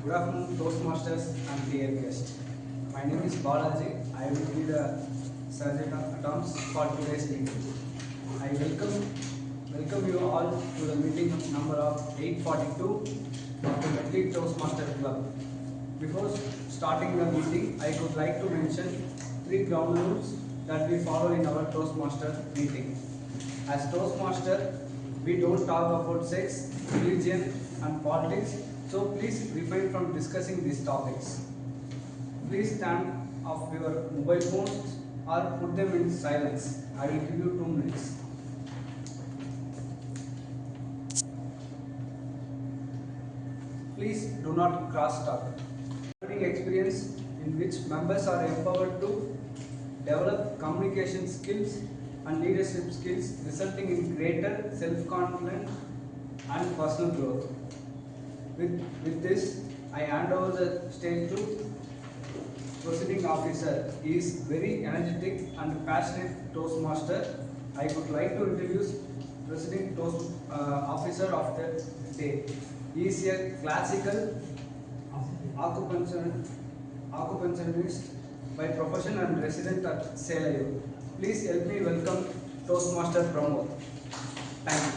Good afternoon, Toastmasters and dear guests. My name is Balaji. I will be the surgeon at Adjourns for today's meeting. I welcome you all to the meeting number of 842 of the Medley Toastmaster Club. Before starting the meeting, I would like to mention 3 ground rules that we follow in our Toastmaster meeting. As Toastmaster, we don't talk about sex, religion and politics, so please refrain from discussing these topics. Please turn off your mobile phones or put them in silence. I will give you 2 minutes. Please do not cross talk. Learning experience in which members are empowered to develop communication skills and leadership skills, resulting in greater self-confidence and personal growth. With this, I hand over the stage to Presiding Officer. He is very energetic and passionate Toastmaster. I would like to introduce Presiding Officer of the day. He is a classical acupuncturist by profession and resident at Selayu. Please help me welcome Toastmaster Pramodh. Thank you.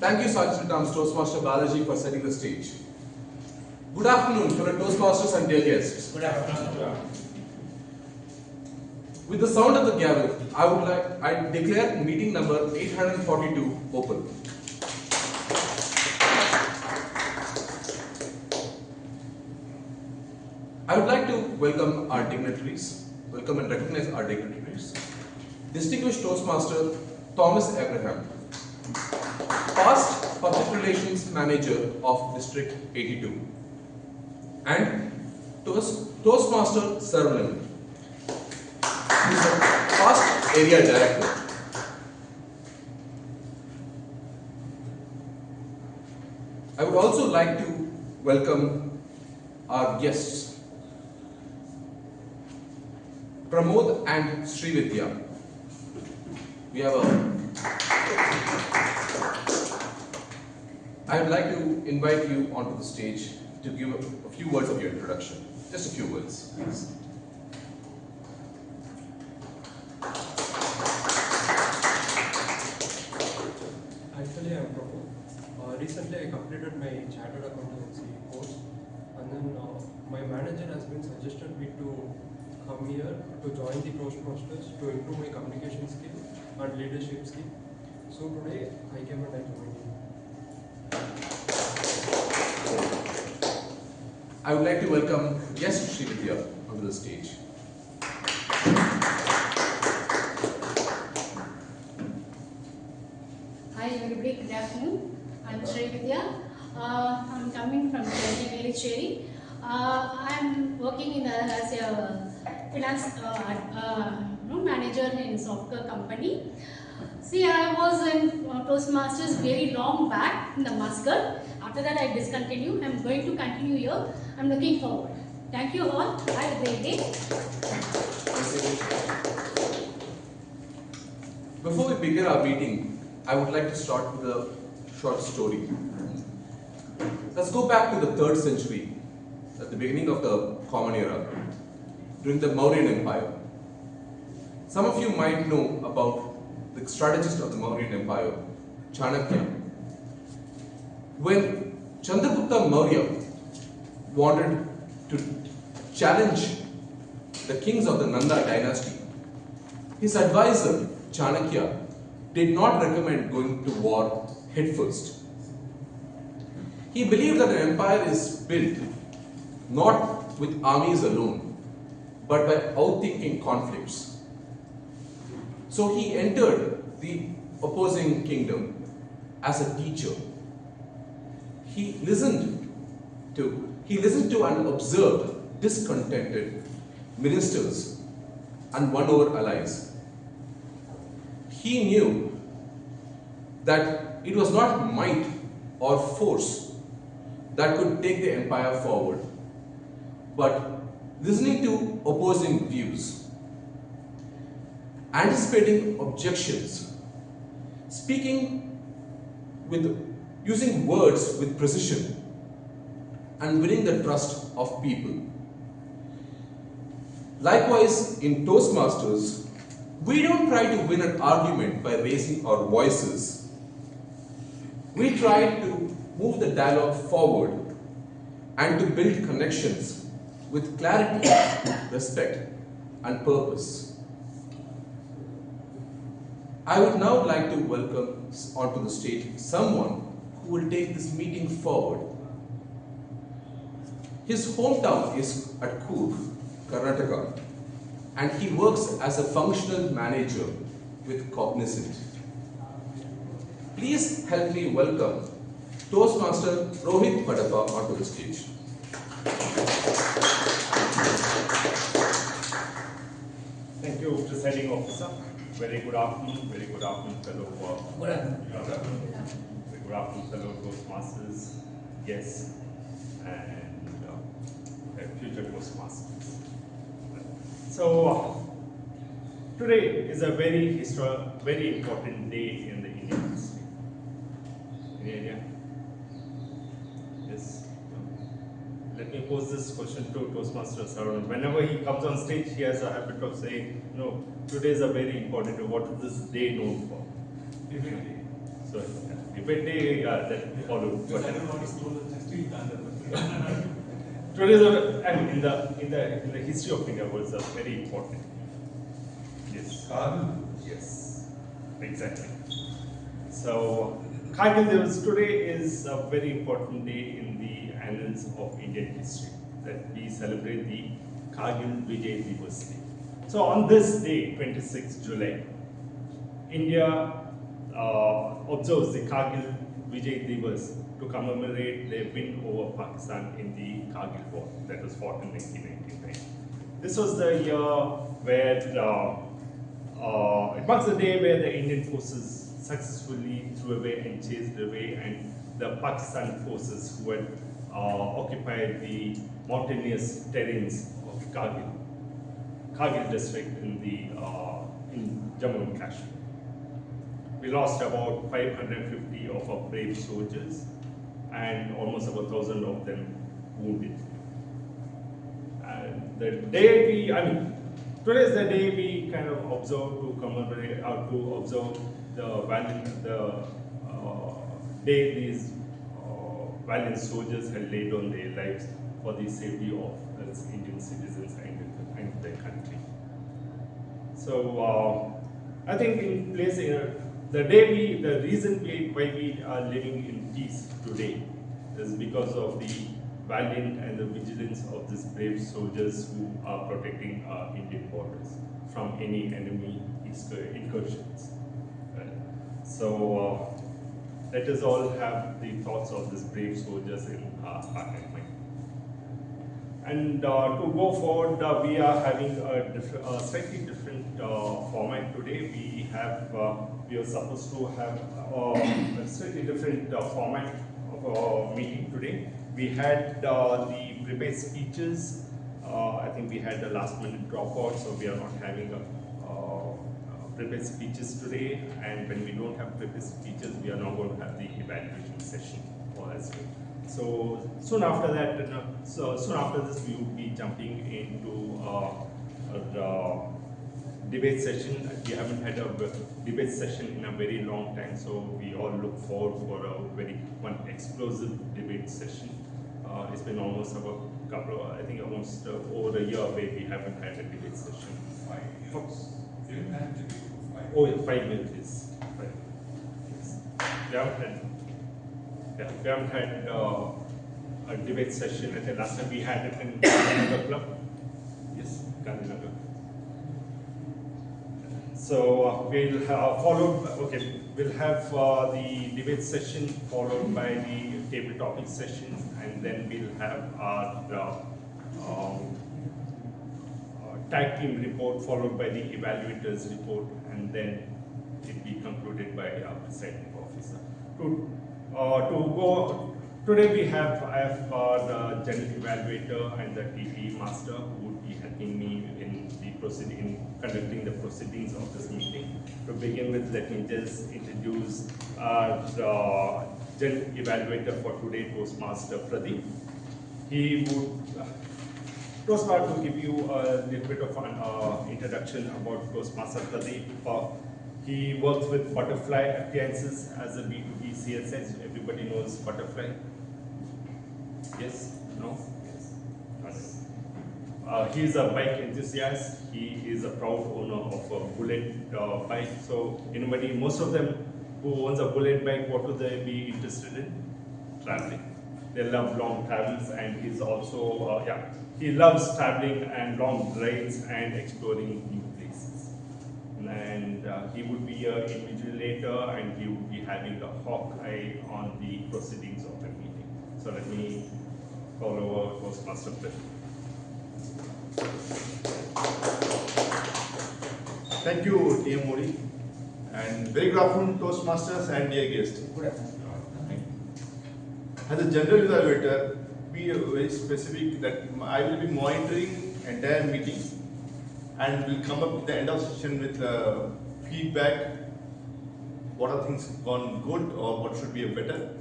Thank you, Sergeant Arms Toastmaster Balaji, for setting the stage. Good afternoon, fellow Toastmasters and dear guests. Good afternoon. With the sound of the gavel, I declare meeting number 842 open. I would like to welcome our dignitaries, welcome and recognize our dignitaries. Distinguished Toastmaster Thomas Abraham, past Public Relations Manager of District 82, and Toastmaster Saravanan, who is the past Area Director. I would also like to welcome our guests, Pramodh and Divya. We have I would like to invite you onto the stage to give a few words of your introduction. Just a few words, please. Actually, I am Pramodh. Recently, I completed my Chartered Accountancy course, and then my manager has been suggested me to come here to join the Toastmasters to improve my communication skill and leadership skill. So today, I came and I joined you. I would like to welcome guest Divya onto the stage. Hi everybody, good afternoon. I'm Sriannapoorani. I'm coming from Medley. I'm working as a finance manager in software company. See, I was in Toastmasters very long back in the Muscat. After that, I discontinued. I'm going to continue here. I'm looking forward. Thank you all. Have a great day. Before we begin our meeting, I would like to start with a short story. Let's go back to the 3rd century, at the beginning of the Common Era, during the Mauryan Empire. Some of you might know about the strategist of the Mauryan Empire, Chanakya. When Chandragupta Maurya wanted to challenge the kings of the Nanda dynasty, his advisor, Chanakya, did not recommend going to war headfirst. He believed that an empire is built not with armies alone, but by outthinking conflicts. So he entered the opposing kingdom as a teacher. He listened to and observed discontented ministers and won over allies. He knew that it was not might or force that could take the empire forward, but listening to opposing views, anticipating objections, speaking with using words with precision and winning the trust of people. Likewise, in Toastmasters, we don't try to win an argument by raising our voices. We try to move the dialogue forward and to build connections with clarity, respect, and purpose. I would now like to welcome onto the stage someone who will take this meeting forward. His hometown is at Coorg, Karnataka, and he works as a functional manager with Cognizant. Please help me welcome Toastmaster Rohith M onto the stage. Thank you, Presiding Officer. Very good afternoon, fellow Good afternoon. Very good afternoon, fellow Toastmasters, guests, and future Toastmasters. So, today is a very important day in the Indian history. Any idea? Yes. Let me pose this question to Toastmaster Saravanan. Whenever he comes on stage, he has a habit of saying, "No, today is a very important day. What is this day known for?" Debate day. So, debate day, that followed. Today is in the history of India was a very important. Yes. Yes. Exactly. So, today is a very important day in the annals of Indian history, that we celebrate the Kargil Vijay Divas Day. So on this day, 26th July, India observes the Kargil Vijay Divas to commemorate their win over Pakistan in the Kargil War that was fought in 1999. This was the year where it marks the day where the Indian forces successfully threw away and chased away, and the Pakistan forces who had occupied the mountainous terrains of Kargil district in Jammu and Kashmir. We lost about 550 of our brave soldiers and almost about 1,000 of them wounded. And the day today is the day we kind of observe to commemorate or to observe the day these valiant soldiers had laid on their lives for the safety of its Indian citizens and the country. So I think the reason why we are living in peace today is because of the valiant and the vigilance of these brave soldiers who are protecting our Indian borders from any enemy incursions. So let us all have the thoughts of these brave soldiers in our heart and mind. And to go forward, we are having a slightly different format today. We are supposed to have a slightly different format of our meeting today. We had the prepared speeches. I think we had the last minute dropout, so we are not having prepared speeches today. And when we don't have prepared speeches, we are now going to have the evaluation session as well. So soon after that, soon after this, we will be jumping into a debate session. We haven't had a debate session in a very long time, so we all look forward for one explosive debate session. It's been almost about almost over a year where we haven't had a debate session. 5 years. We haven't had a debate for 5 years. Oh, yeah, 5 years. Yes. 5 years. Yes. We haven't had a debate session. At the last time we had it in Gandhinagar Club. Yes, Gandhinagar. So we'll have the debate session followed by the table topic session, and then we'll have our tag team report followed by the evaluators report, and then it'll be concluded by our presiding officer. Today I have the General Evaluator and the DTM Master who would be helping me in the conducting the proceedings of this meeting. To begin with, let me just introduce our General Evaluator for today, Toastmaster Pradeep. He would Toastmaster will give you a little bit of an introduction about Toastmaster Pradeep. He works with Butterfly Appliances as a B2B CSS. Everybody knows Butterfly? Yes? No? Yes. He is a bike enthusiast. He is a proud owner of a bullet bike. So, anybody, most of them who owns a bullet bike, what would they be interested in? Traveling. They love long travels, and he's also, he loves traveling and long drives and exploring new places. And he would be an invigilator, and he would be having a hawk eye on the proceedings of the meeting. So let me call over Toastmaster Pradeep. Thank you, TMoD, and very good afternoon, Toastmasters and dear guests. Good afternoon. As a general evaluator, be very specific that I will be monitoring entire meetings and will come up at the end of session with feedback. What are things gone good or what should be better?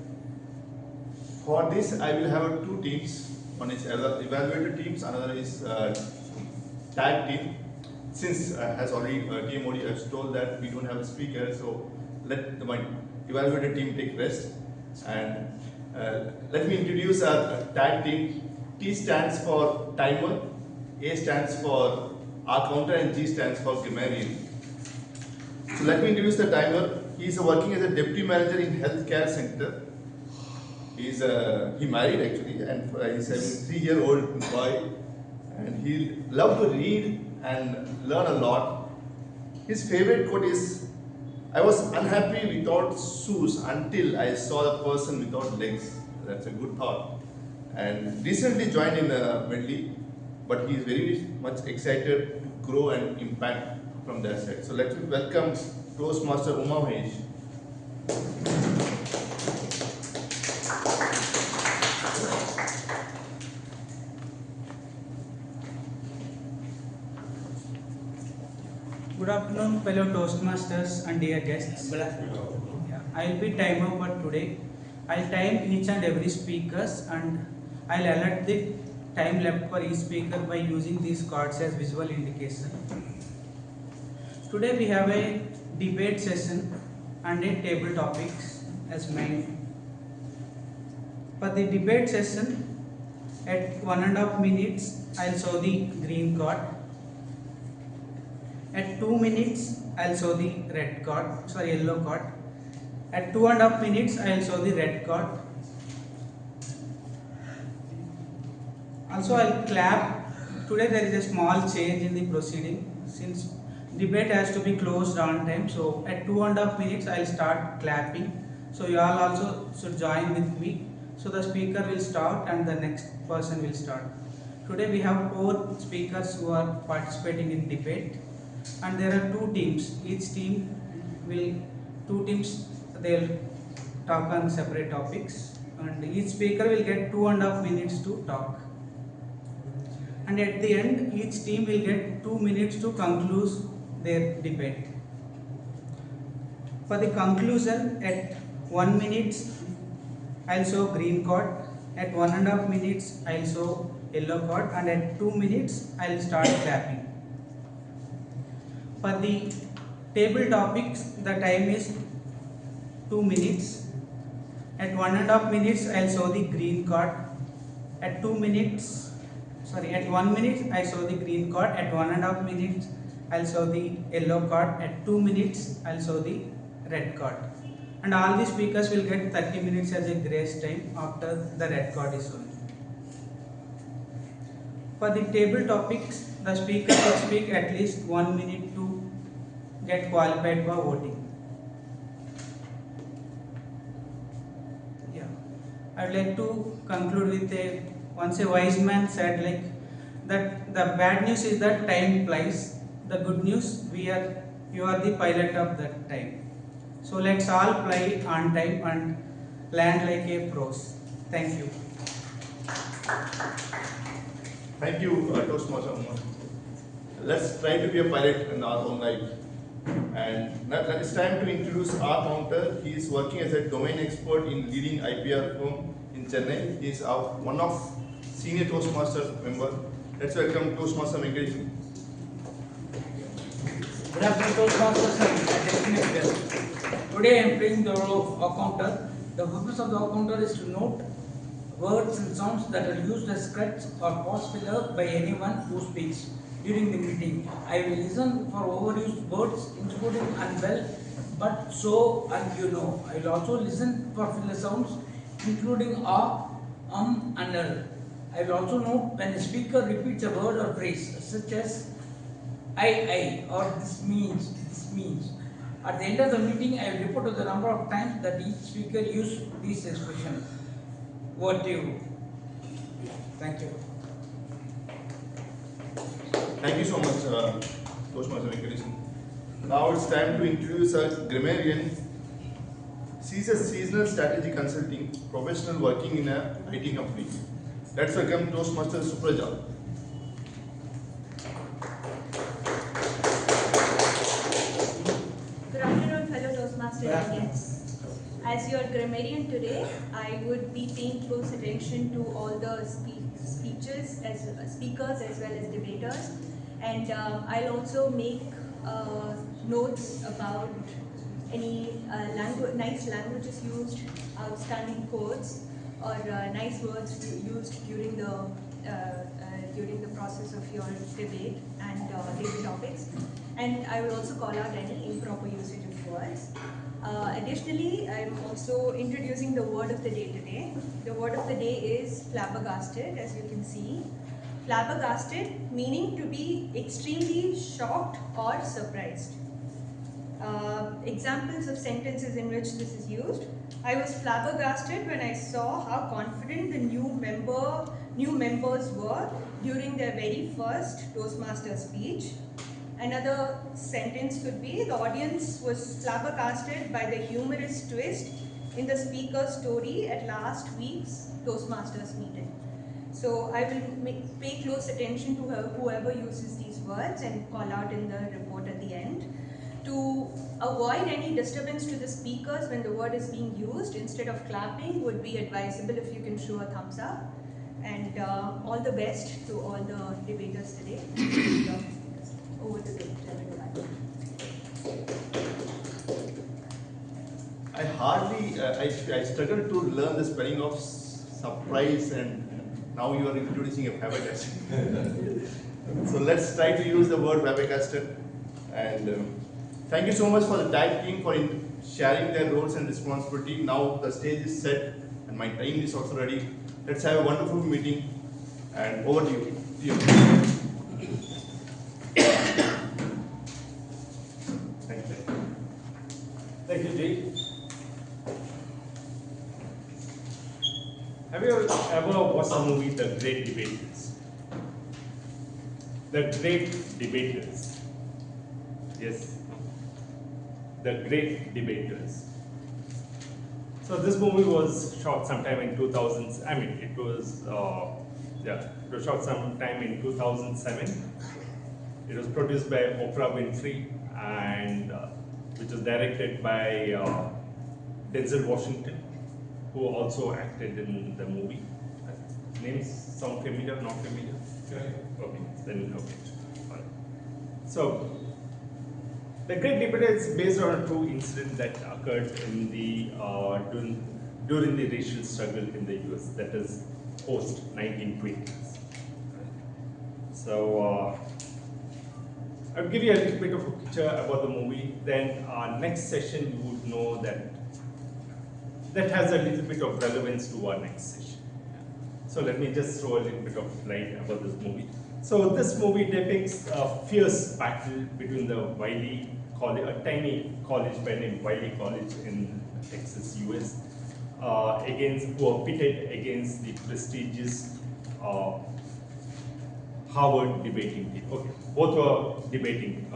For this, I will have two teams. One is evaluator teams, another is tag team. Since as already TMoD has told that we don't have a speaker, so let my evaluator team take rest. And let me introduce our tag team. T stands for timer, A stands for R counter, and G stands for Grammarian. So let me introduce the timer. He is working as a deputy manager in healthcare center. He married actually, and he's having 3-year-old boy, and he loves to read and learn a lot. His favorite quote is, "I was unhappy without shoes until I saw a person without legs." That's a good thought. And recently joined in Medley, but he is very much excited to grow and impact from that side. So let's welcome Toastmaster Umamaheshwar. Good afternoon, fellow Toastmasters and dear guests. I will be timer for today. I'll time each and every speakers, and I'll alert the time left for each speaker by using these cards as visual indication. Today we have a debate session and a table topics as main. For the debate session, at 1.5 minutes, I'll show the green card. At 2 minutes, I'll show the yellow card. At 2.5 minutes, I'll show the red card. Also, I'll clap. Today there is a small change in the proceeding since debate has to be closed on time. So at 2.5 minutes, I'll start clapping. So you all also should join with me. So the speaker will start and the next person will start. Today we have 4 speakers who are participating in debate. And there are 2 teams. Each team will, 2 teams, they'll talk on separate topics, and each speaker will get 2.5 minutes to talk. And at the end, each team will get 2 minutes to conclude their debate. For the conclusion, at 1 minute, I'll show green card. At 1.5 minutes, I'll show yellow card, and at 2 minutes, I'll start clapping. For the table topics, the time is 2 minutes. At 1.5 minutes, I'll show the green card. At 1 minute, I show the green card. At 1.5 minutes, I'll show the yellow card. At 2 minutes, I'll show the red card. And all the speakers will get 30 minutes as a grace time after the red card is shown. For the table topics, the speaker will speak at least 1 minute to get qualified for voting. I would like to conclude with once a wise man said that the bad news is that time flies. The good news, you are the pilot of that time. So let's all fly on time and land like a pros. Thank you. Thank you, Toastmaster Umar. let's try to be a pilot in our own life. And now it's time to introduce our counter. He is working as a domain expert in leading IPR firm in Chennai. He is one of senior Toastmasters member. Let's welcome Toastmaster Venkatesan. Good afternoon, Toastmasters and distinguished guests. Today I am playing the role of accounter. The purpose of the accounter is to note words and sounds that are used as crutch or pause filler by anyone who speaks during the meeting. I will listen for overused words, including unwell, but, so, and you know. I will also listen for filler sounds, including and l. I will also note when a speaker repeats a word or phrase, such as I, or this means. At the end of the meeting, I will report to the number of times that each speaker used these expressions. What do you? Thank you. Thank you so much, Toastmaster Venkatesan. Now it's time to introduce a Grammarian. She's a seasonal strategy consulting professional working in a IT company. Let's welcome Toastmaster Supraja. Good afternoon, fellow Toastmasters and guests. As your grammarian today, I would be paying close attention to all the speakers as well as debaters, and I'll also make notes about any nice languages used, outstanding quotes, or nice words used during the process of your debate and debate topics. And I will also call out any improper usage of words. Additionally, I'm also introducing the word of the day today. The word of the day is flabbergasted, as you can see. Flabbergasted meaning to be extremely shocked or surprised. Examples of sentences in which this is used. I was flabbergasted when I saw how confident the new members were during their very first Toastmaster speech. Another sentence could be, the audience was flabbergasted by the humorous twist in the speaker's story at last week's Toastmasters meeting. So I will pay close attention to whoever uses these words and call out in the report at the end. To avoid any disturbance to the speakers when the word is being used, instead of clapping, would be advisable if you can show a thumbs up. And all the best to all the debaters today. Over to the I struggled to learn the spelling of surprise, and now you are introducing a flabbergasted. So let's try to use the word flabbergasted. And thank you so much for the tag team for sharing their roles and responsibility. Now the stage is set and my time is also ready. Let's have a wonderful meeting, and over to you. Thank you, Jay. Have you ever watched the movie The Great Debaters? The Great Debaters. Yes. The Great Debaters. So this movie was shot sometime in 2000. I mean, it was shot sometime in 2007. It was produced by Oprah Winfrey, and which was directed by Denzel Washington, who also acted in the movie. Names sound familiar? Not familiar? Okay. Then okay. All right. So, The Great Debater is based on a true incident that occurred in the during the racial struggle in the US, that is post 1920s. So I'll give you a little bit of a picture about the movie. Then our next session, you would know that has a little bit of relevance to our next session. So let me just throw a little bit of light about this movie. So this movie depicts a fierce battle between the Wiley College, a tiny college by name Wiley College in Texas, US, who are pitted against the prestigious Harvard debating team. Okay, both were debating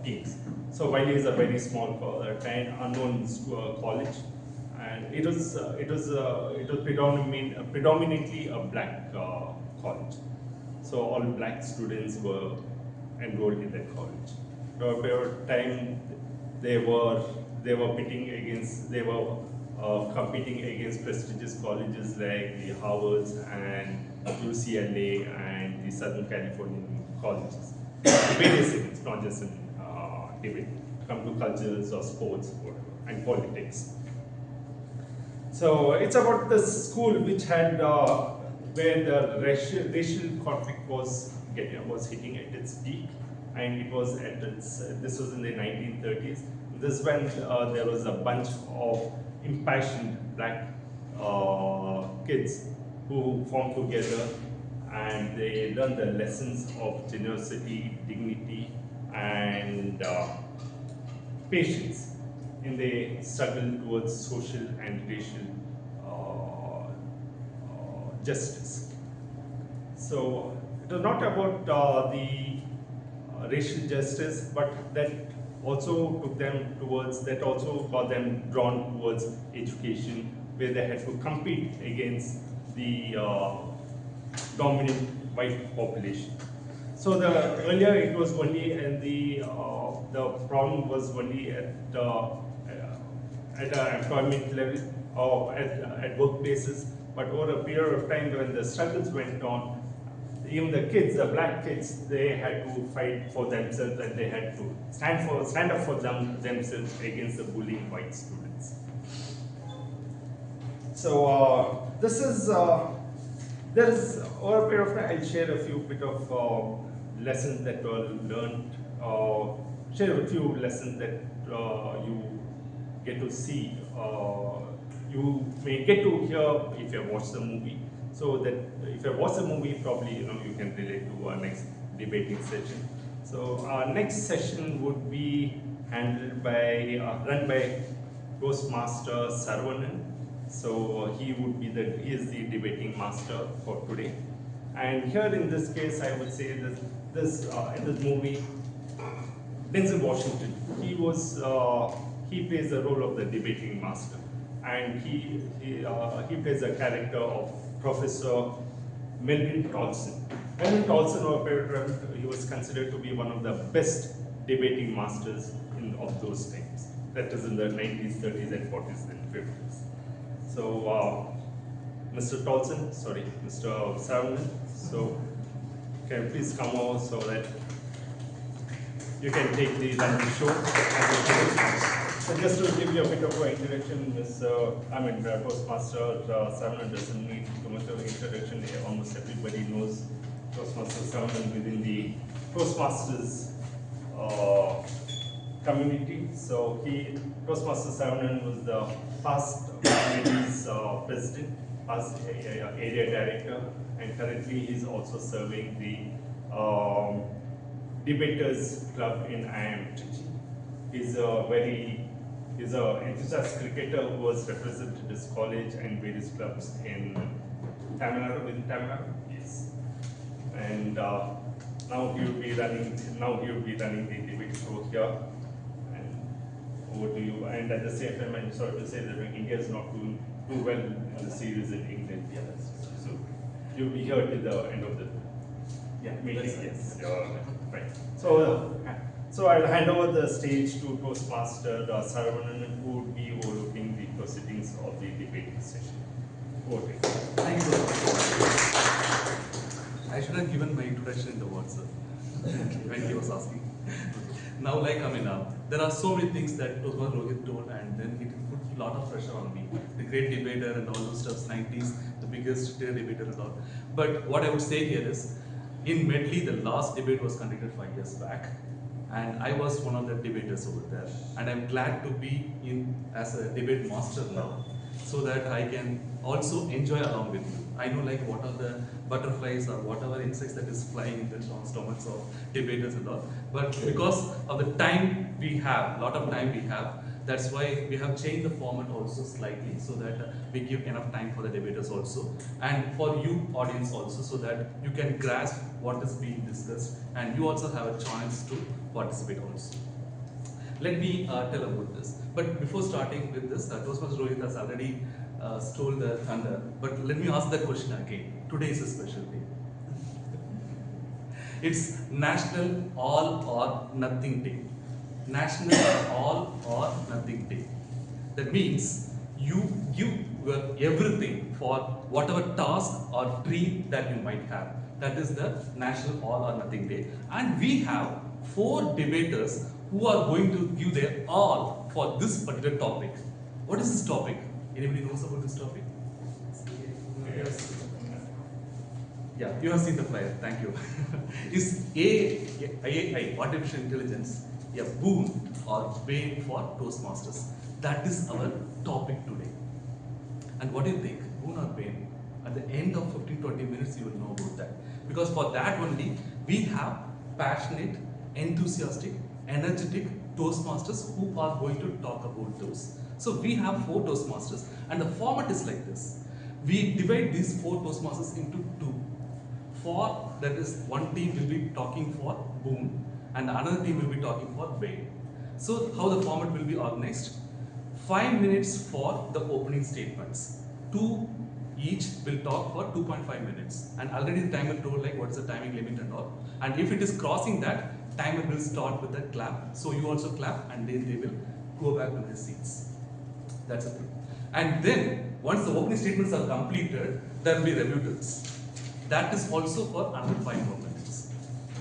teams. So Wiley is a very small, unknown college, and it was predominantly a black college. So all black students were enrolled in that college. For a period of time, they were competing against prestigious colleges like the Harvards and UCLA and the Southern Californian colleges. Various events, not just in debate, come to cultures or sports, whatever, and politics. So it's about the school which had where the racial conflict was hitting at its peak, and it was at its. This was in the 1930s. This when there was a bunch of impassioned black kids who formed together, and they learned the lessons of generosity, dignity, and patience in the struggle towards social and racial justice. So it was not about the racial justice, but that also took them towards, that also got them drawn towards education, where they had to compete against the dominant white population. So earlier it was only, and the problem was only at employment level or at workplaces. But over a period of time, when the struggles went on, even the kids, the black kids, they had to fight for themselves, and they had to stand up for themselves against the bullying white students. So this is there is over a period of time. I'll share a few bit of lessons that were learned. Share a few lessons that you get to see. You may get to hear if you have watched the movie. So that if you have watched the movie, probably you can relate to our next debating session. So our next session would be handled by run by Toastmaster Saravanan. So he is the debating master for today. And here in this case, I would say that in this movie, Denzel Washington, he plays the role of the debating master, and he plays a character of Professor Melvin Tolson. Melvin Tolson, he was considered to be one of the best debating masters of those times. That is in the 90s, 30s, and 40s and 50s. So, Mr. Saravanan, so can you please come over so that you can take the show. So just to give you a bit of an introduction, Toastmaster Saravanan doesn't need too much of an introduction. Almost everybody knows Toastmaster Saravanan within the Toastmasters community. So Toastmaster Saravanan was the past community's president, past area director, and currently he's also serving the Debaters Club in IIM Trichy. He's an enthusiastic cricketer who has represented his college and various clubs in Tamil Nadu. Yes. And now he will be running the debate show here. And over to you. And at the same time, I'm sorry to say that India is not doing too well in the series in England. Yes. So you'll be here till the end of the meeting. Yes. Right. So I'll hand over the stage to Toastmaster Saravanan, who would be overlooking the proceedings of the debating session. Over to you. Thank you. I should have given my introduction in the words, sir, when he was asking. Now, there are so many things that Toastmaster Rohith told, and then it put a lot of pressure on me. The great debater and all those stuff, 90s, the biggest debater and all. But what I would say here is, in Medley, the last debate was conducted 5 years back, and I was one of the debaters over there. And I'm glad to be in as a debate master now, so that I can also enjoy along with you. I know what are the butterflies or whatever insects that is flying in the stomachs of debaters and all. But because of the time we have, lot of time we have, that's why we have changed the format also slightly, so that we give enough time for the debaters also, and for you audience also, so that you can grasp what is being discussed, and you also have a chance to participate also. Let me tell about this. But before starting with this, Toastmaster Rohith has already stole the thunder. But let me ask that question again. Today is a special day. It's National All or Nothing Day. National All or Nothing Day. That means you give your everything for whatever task or dream that you might have. That is the National All or Nothing Day. And we have 4 debaters who are going to give their all for this particular topic. What is this topic? Anybody knows about this topic? Yeah, you have seen the flyer. Thank you. Is AI, artificial intelligence, a boon or bane for Toastmasters? That is our topic today. And what do you think? Boon or bane? At the end of 15-20 minutes, you will know about that. Because for that only, we have passionate, enthusiastic, energetic Toastmasters who are going to talk about those. So we have 4 Toastmasters, and the format is like this. We divide these 4 Toastmasters into 2. That is, one team will be talking for boon, and another team will be talking for bane. So how the format will be organized? 5 minutes for the opening statements. 2 each will talk for 2.5 minutes. And already the timer told like what is the timing limit and all. And if it is crossing that, timer will start with a clap. So you also clap, and then they will go back to their seats. That's it. And then once the opening statements are completed, there will be rebuttals. That is also for another 5 more minutes.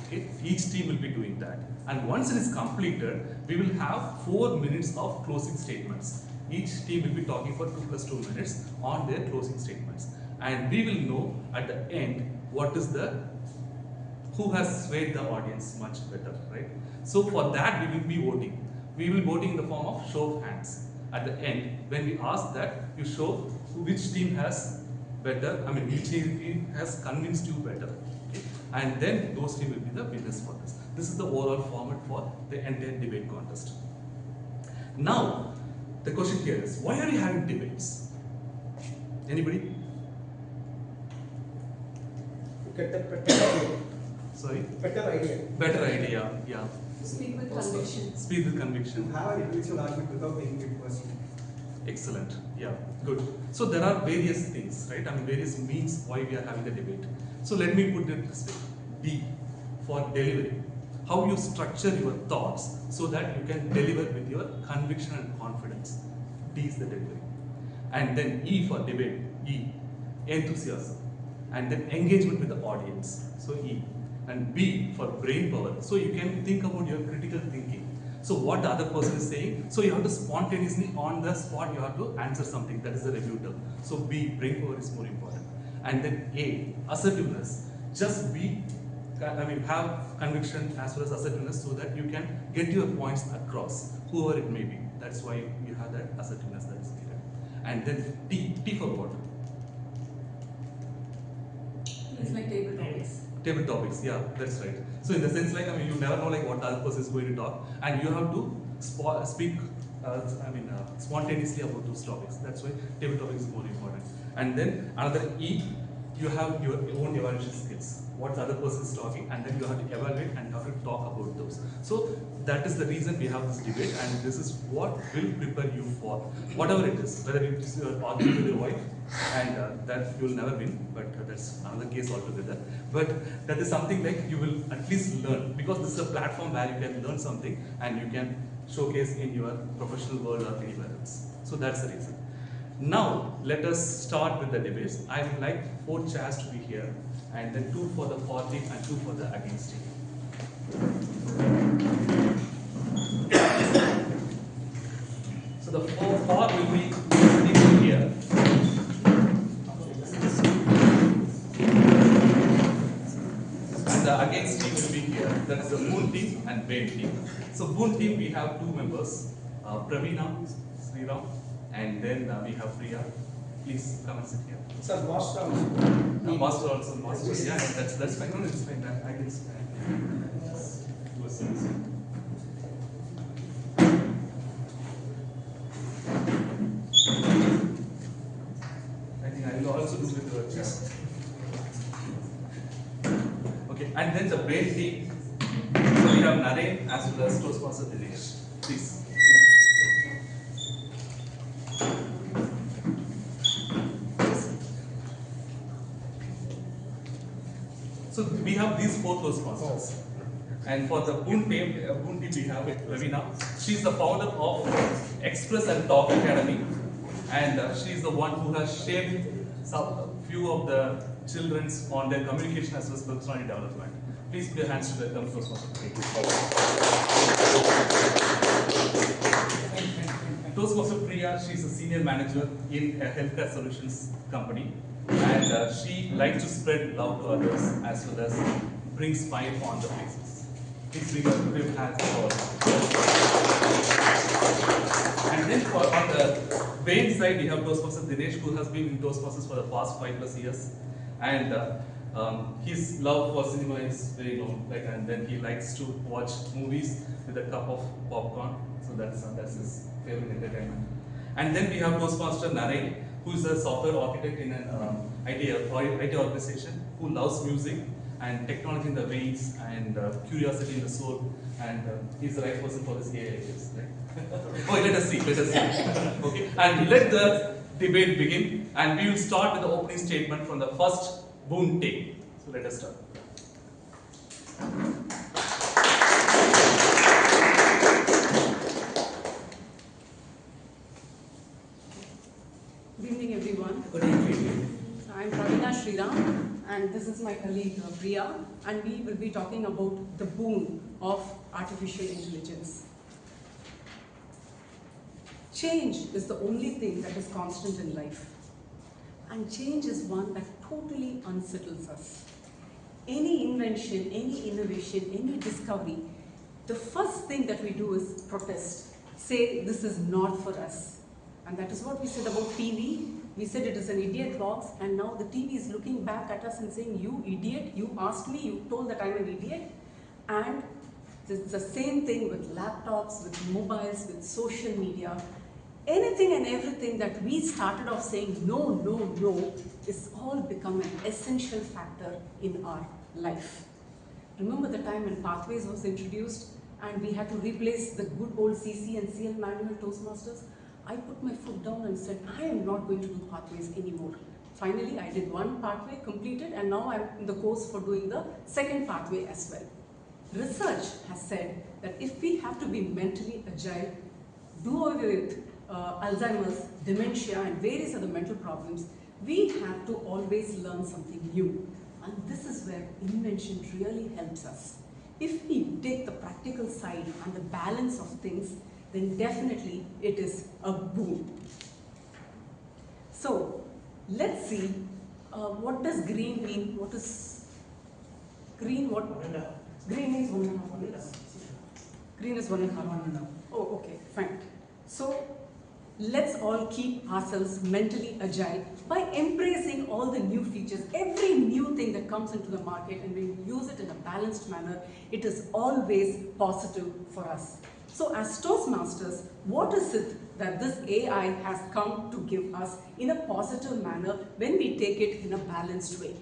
Okay, each team will be doing that. And once it is completed, we will have 4 minutes of closing statements. Each team will be talking for 2 + 2 minutes on their closing statements. And we will know at the end what is who has swayed the audience much better, right? So for that we will be voting. We will be voting in the form of show of hands. At the end, when we ask that, you show which team has which team has convinced you better. Okay? And then those teams will be the winners for this. This is the overall format for the entire debate contest. Now, the question here is, why are we having debates? Anybody? Get the better Sorry? better idea. Better idea, yeah. Speak with conviction. Speak with conviction. Have an individual argument without being big person. Excellent. Yeah, good. So there are various things, right? Various means why we are having the debate. So let me put it this way. D for delivery. How you structure your thoughts so that you can deliver with your conviction and confidence. D is the delivery. And then E for debate. E, enthusiasm. And then engagement with the audience. So E. And B for brain power. So you can think about your critical thinking. So what the other person is saying, so you have to spontaneously on the spot you have to answer something. That is the rebuttal. So B, brain power is more important. And then A, assertiveness. Just have conviction as well as assertiveness so that you can get your points across, whoever it may be. That's why you have that assertiveness that is needed. And then T for what? It's like table topics. Table topics, yeah, that's right. So in the sense you never know what the other person is going to talk, and you have to speak spontaneously about those topics. That's why table topics is more important. And then another E, you have your own evaluation skills. What the other person is talking, and then you have to evaluate and you have to talk about those. So that is the reason we have this debate, and this is what will prepare you for whatever it is. Whether it is your argument with your wife, and that you will never win, but that's another case altogether. But that is something like you will at least learn, because this is a platform where you can learn something and you can showcase in your professional world or anywhere else. So that's the reason. Now let us start with the debates. I would like 4 chairs to be here, and then 2 for the for team and 2 for the against team. So the for will be sitting here. And the against team will be here. That is the boon team and bane team. So boon team we have 2 members, Praveena, Sriram, and then we have Priya. Please come and sit here. Sir, master. Master also, master. Yeah, that's fine. No, it's fine. I can stand. I think I will also do with the chest. Okay, and then the brain team. So we have Naren as well as Toastmaster Dinesh. Please. So we have these 4 Toastmasters. And for the Boon team, we have Ravina. She's the founder of Express and Talk Academy. And she's the one who has shaped few of the children's on their communication as well as personality development. Please put your hands to welcome Toastmaster. Toastmaster Priya, she's a senior manager in a healthcare solutions company. And she likes to spread love to others as well as bring smile on the faces. Please bring your hands forward. And then on the Wayne side, we have Toastmaster Dinesh, who has been in Toastmasters for the past 5+ years. And his love for cinema is very long, and then he likes to watch movies with a cup of popcorn. So that's his favorite entertainment. And then we have Toastmaster Narayan, who is a software architect in an IT organization, who loves music and technology in the veins and curiosity in the soul, and he's the right person for this AI case, right? Oh, let us see. Okay, and let the debate begin, and we will start with the opening statement from the first Boon team. So let us start. Good evening, everyone. Good evening. I'm Pravina Sriram, and this is my colleague Priya, and we will be talking about the boon of artificial intelligence. Change is the only thing that is constant in life, and change is one that totally unsettles us. Any invention, any innovation, any discovery, the first thing that we do is protest, say this is not for us. And that is what we said about TV. We said it is an idiot box, and now the TV is looking back at us and saying, you idiot, you asked me, you told that I'm an idiot. And it's the same thing with laptops, with mobiles, with social media. Anything and everything that we started off saying no, no, no, is all become an essential factor in our life. Remember the time when Pathways was introduced and we had to replace the good old CC and CL manual Toastmasters? I put my foot down and said, I am not going to do Pathways anymore. Finally, I did one pathway, completed, and now I'm in the course for doing the second pathway as well. Research has said that if we have to be mentally agile, do away with Alzheimer's, dementia, and various other mental problems, we have to always learn something new. And this is where invention really helps us. If we take the practical side and the balance of things, then definitely it is a boon. So let's see, what does green mean? What is green? What? Green means 1.5 minutes. Green is 1.5 minutes. Oh, okay, fine. So let's all keep ourselves mentally agile by embracing all the new features, every new thing that comes into the market, and we use it in a balanced manner. It is always positive for us. So as Toastmasters, what is it that this AI has come to give us in a positive manner when we take it in a balanced way?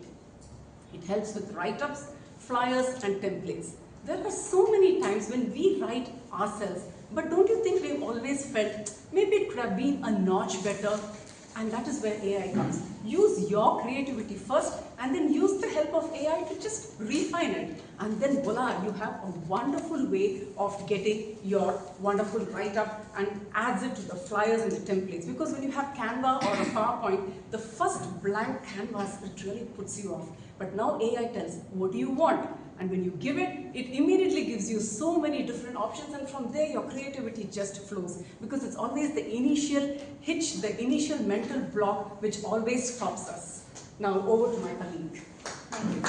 It helps with write-ups, flyers, and templates. There are so many times when we write ourselves, but don't you think we've always felt maybe it could have been a notch better? And that is where AI comes. Use your creativity first and then use the help of AI to just refine it. And then voila, you have a wonderful way of getting your wonderful write-up and adds it to the flyers and the templates. Because when you have Canva or a PowerPoint, the first blank canvas, it really puts you off. But now AI tells, what do you want? And when you give it, it immediately gives you so many different options, and from there your creativity just flows. Because it's always the initial hitch, the initial mental block which always stops us. Now over to my colleague. Thank you.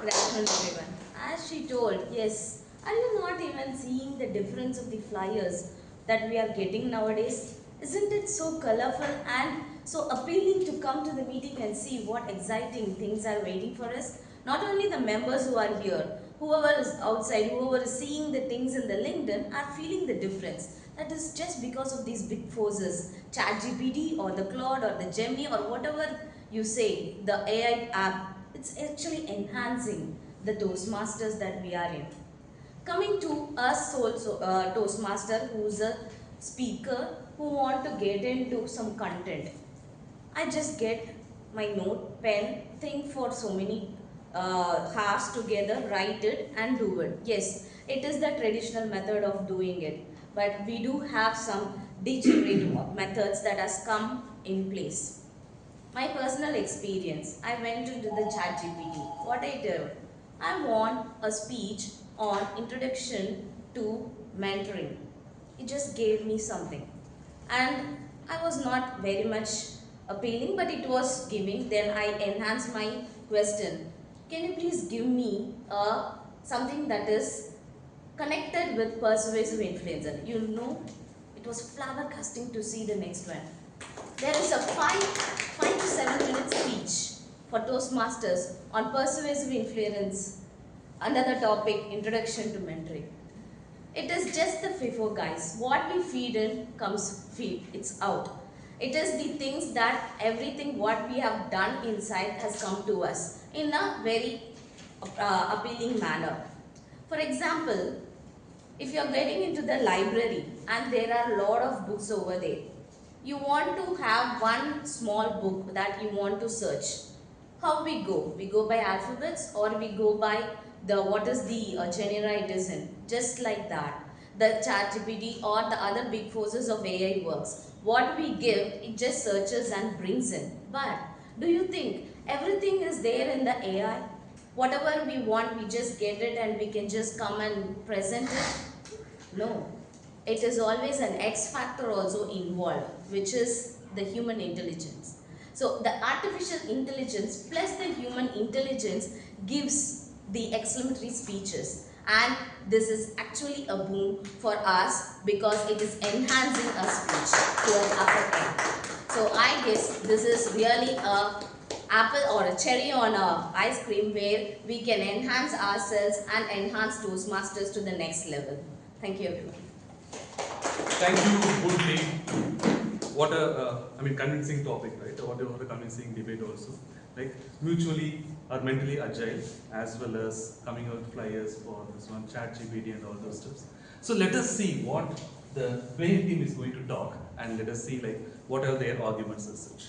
Good afternoon, everyone. As she told, yes, are you not even seeing the difference of the flyers that we are getting nowadays? Isn't it so colorful and so appealing to come to the meeting and see what exciting things are waiting for us? Not only the members who are here, whoever is outside, whoever is seeing the things in the LinkedIn are feeling the difference. That is just because of these big forces, ChatGPT or the Claude or the Gemini or whatever you say, the AI app, it's actually enhancing the Toastmasters that we are in. Coming to us also, Toastmaster who's a speaker who want to get into some content. I just get my note, pen, think for so many hours together, write it and do it. Yes, it is the traditional method of doing it, but we do have some degenerative methods that has come in place. My personal experience, I went into the ChatGPT. What I did, I want a speech on introduction to mentoring. It just gave me something, and I was not very much appealing, but it was giving. Then I enhanced my question. Can you please give me something that is connected with persuasive influence? You know, it was flabbergasting to see the next one. There is a 5 to 7 minute speech for Toastmasters on persuasive influence under the topic Introduction to Mentoring. It is just the FIFO, guys. What we feed in comes feed, it's out. It is the things that everything what we have done inside has come to us in a very appealing manner. For example, if you are getting into the library and there are a lot of books over there, you want to have one small book that you want to search. How we go? We go by alphabets or we go by the what is the genre it is in. Just like that, the ChatGPT or the other big forces of AI works. What we give, it just searches and brings in. But do you think everything is there in the AI? Whatever we want, we just get it and we can just come and present it? No. It is always an X factor also involved, which is the human intelligence. So the artificial intelligence plus the human intelligence gives the exclamatory speeches, and this is actually a boom for us because it is enhancing our speech to an upper end. So I guess this is really a apple or a cherry on a ice cream where we can enhance ourselves and enhance Toastmasters to the next level. Thank you, everyone. Thank you, good lead. What a, convincing topic, right? What a convincing debate also. Like mutually or mentally agile, as well as coming out flyers for this one, ChatGPT and all those stuff. So let us see what the main team is going to talk, and let us see like what are their arguments as such.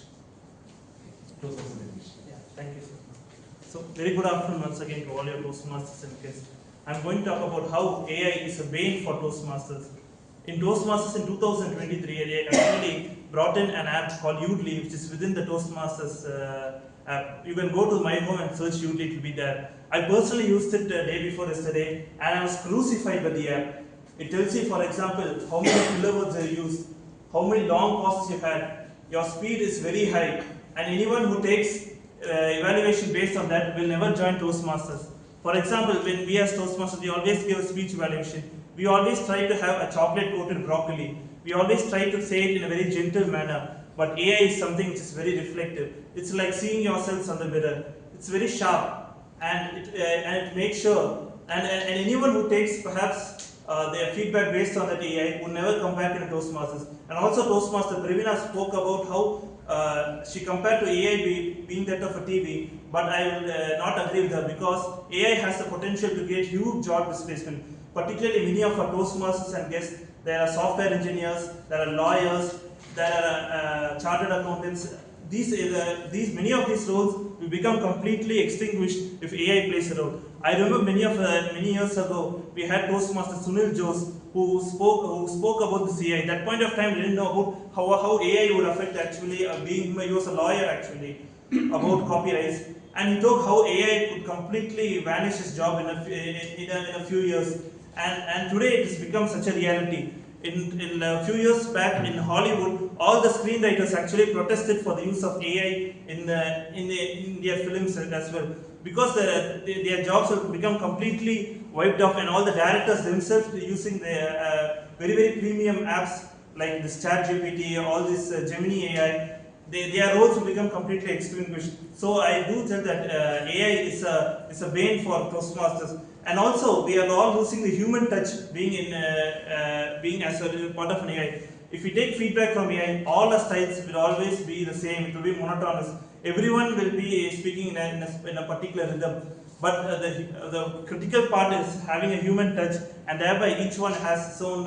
Yeah, thank you, sir. So very good afternoon once again to all your Toastmasters and guests. I'm going to talk about how AI is a bane for Toastmasters. In Toastmasters in 2023, AI actually brought in an app called Udly, which is within the Toastmasters app. You can go to my home and search Udly, it will be there. I personally used it the day before yesterday, and I was crucified by the app. It tells you, for example, how many filler words are used, how many long pauses you had, your speed is very high, and anyone who takes evaluation based on that will never join Toastmasters. For example, when we as Toastmasters, we always give a speech evaluation. We always try to have a chocolate coated broccoli. We always try to say it in a very gentle manner. But AI is something which is very reflective. It's like seeing yourselves on the mirror. It's very sharp, and it makes sure. And anyone who takes perhaps their feedback based on that AI will never come back into Toastmasters. And also Toastmaster Pravina spoke about how she compared to AI being that of a TV, but I will not agree with her because AI has the potential to create huge job displacement. Particularly many of our Toastmasters and guests, there are software engineers, there are lawyers, there are chartered accountants. Many of these roles will become completely extinguished if AI plays a role. I remember many years ago, we had Toastmaster Sunil Jose who spoke about this AI. At that point of time, we didn't know about how AI would affect actually he was a lawyer actually about copyrights, and he talked how AI could completely vanish his job in a few years. And today it has become such a reality. In a few years back in Hollywood, all the screenwriters actually protested for the use of AI in their films as well, because their jobs have become completely wiped off, and all the directors themselves using their very premium apps like this ChatGPT, all this Gemini AI, their roles will become completely extinguished. So I do tell that AI is a bane for Toastmasters. And also, we are all losing the human touch being as a part of an AI. If we take feedback from AI, all the styles will always be the same. It will be monotonous. Everyone will be speaking in a particular rhythm. But the critical part is having a human touch, and thereby each one has its own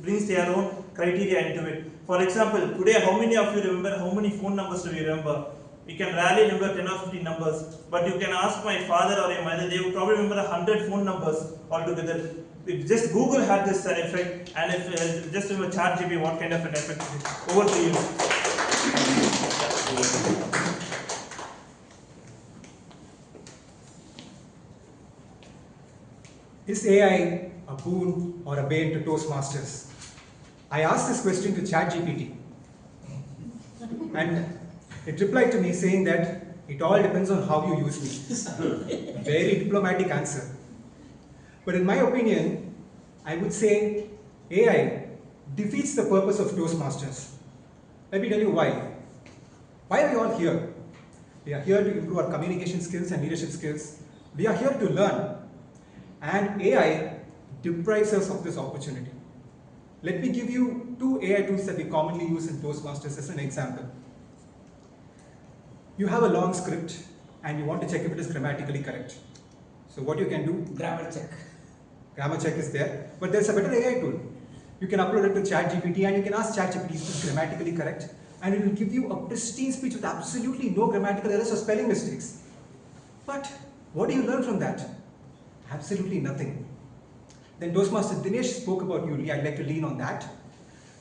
brings their own criteria into it. For example, today how many of you remember how many phone numbers do you remember? We can rarely remember 10 or 15 numbers, but you can ask my father or your mother, they would probably remember 100 phone numbers altogether. If just Google had this effect, and if just remember ChatGPT, what kind of an effect it is. Over to you. Is AI a boon or a bane to Toastmasters? I asked this question to ChatGPT, and it replied to me saying that it all depends on how you use me. Very diplomatic answer. But in my opinion, I would say AI defeats the purpose of Toastmasters. Let me tell you why. Why are we all here? We are here to improve our communication skills and leadership skills. We are here to learn. And AI deprives us of this opportunity. Let me give you 2 AI tools that we commonly use in Toastmasters as an example. You have a long script and you want to check if it is grammatically correct. So what you can do? Grammar check. Grammar check is there, but there's a better AI tool. You can upload it to ChatGPT and you can ask ChatGPT is this grammatically correct, and it will give you a pristine speech with absolutely no grammatical errors or spelling mistakes. But what do you learn from that? Absolutely nothing. Then Toastmaster Dinesh spoke about Udly. I'd like to lean on that.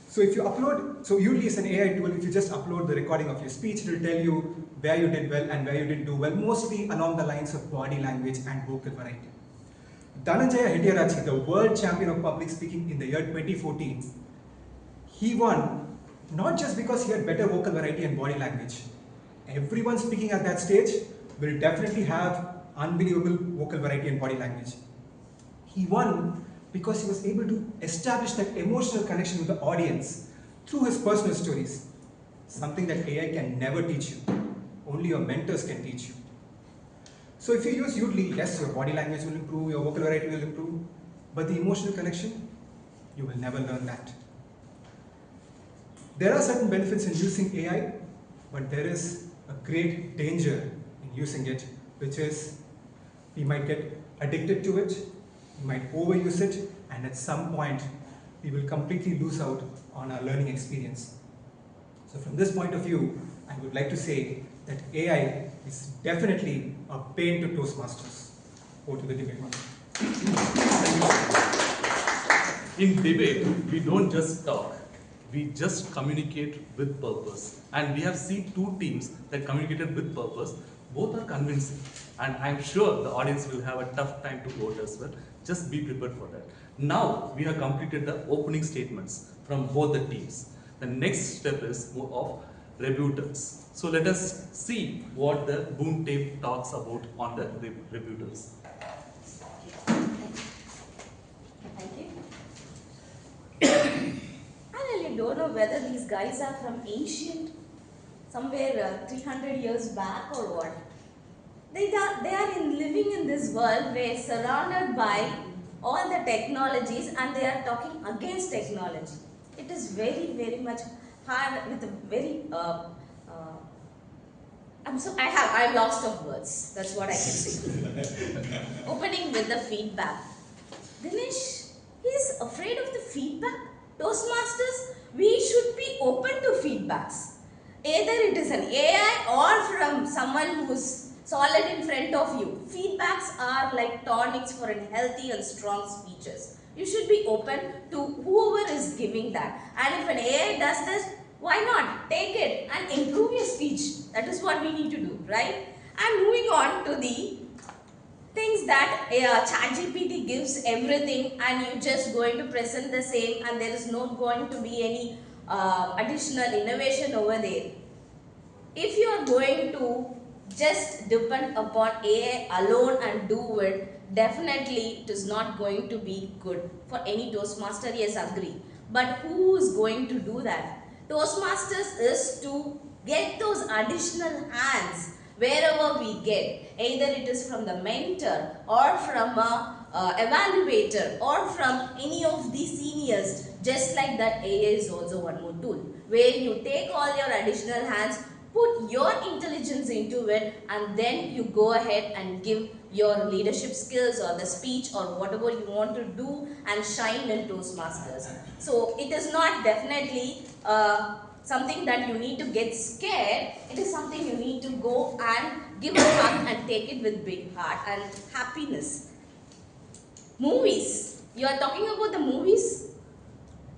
So if you upload, so Udly is an AI tool. If you just upload the recording of your speech, it will tell you where you did well and where you didn't do well, mostly along the lines of body language and vocal variety. Dhananjaya Hettiarachchi, the world champion of public speaking in the year 2014, he won not just because he had better vocal variety and body language. Everyone speaking at that stage will definitely have unbelievable vocal variety and body language. He won because he was able to establish that emotional connection with the audience through his personal stories, something that AI can never teach you. Only your mentors can teach you. So if you use Udly, yes, your body language will improve, your vocal variety will improve, but the emotional connection, you will never learn that. There are certain benefits in using AI, but there is a great danger in using it, which is we might get addicted to it, we might overuse it, and at some point we will completely lose out on our learning experience. So from this point of view, I would like to say that AI is definitely a pain to Toastmasters. Go to the debate. In debate, we don't just talk, we just communicate with purpose. And we have seen 2 teams that communicated with purpose. Both are convincing. And I'm sure the audience will have a tough time to vote as well. Just be prepared for that. Now, we have completed the opening statements from both the teams. The next step is more of rebuttals. So let us see what the boom tape talks about on the rebuttals. Thank you. I really don't know whether these guys are from ancient, somewhere 300 years back or what. They are living in this world where surrounded by all the technologies and they are talking against technology. It is very, very much hard with a very I'm lost of words. That's what I can say. Opening with the feedback. Dinesh, he's afraid of the feedback. Toastmasters, we should be open to feedbacks. Either it is an AI or from someone who's solid in front of you. Feedbacks are like tonics for a healthy and strong speeches. You should be open to whoever is giving that. And if an AI does this, why not? Take it and improve your speech. That is what we need to do, right? And moving on to the things that ChatGPT gives everything and you just going to present the same and there is not going to be any additional innovation over there. If you are going to just depend upon AI alone and do it, definitely it is not going to be good for any Toastmaster. Yes, agree. But who is going to do that? Toastmasters is to get those additional hands wherever we get. Either it is from the mentor or from a evaluator or from any of the seniors. Just like that, AI is also one more tool where you take all your additional hands, put your intelligence into it, and then you go ahead and give your leadership skills or the speech or whatever you want to do and shine in Toastmasters. So it is not definitely something that you need to get scared. It is something you need to go and give a hug and take it with big heart and happiness. Movies. You are talking about the movies?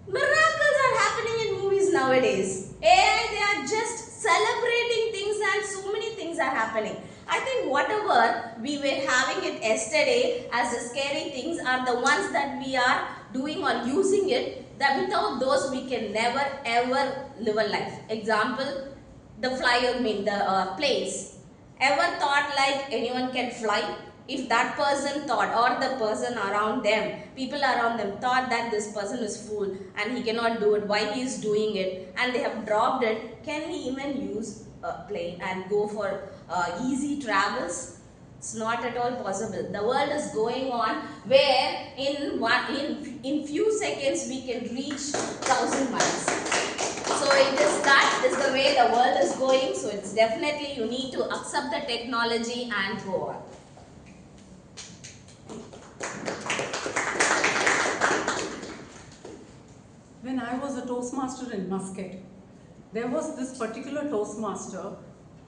Miracles are happening in movies nowadays. AI, they are just celebrating things and so many things are happening. I think whatever we were having it yesterday as the scary things are the ones that we are doing or using it, that without those we can never ever live a life. Example, the planes. Ever thought like anyone can fly? If that person thought, or the person around them, people around them thought that this person is fool and he cannot do it, why he is doing it, and they have dropped it, can we even use a plane and go for easy travels? It's not at all possible. The world is going on where in few seconds we can reach 1,000 miles. So that is the way the world is going. So it's definitely you need to accept the technology and go on. When I was a Toastmaster in Muscat, there was this particular Toastmaster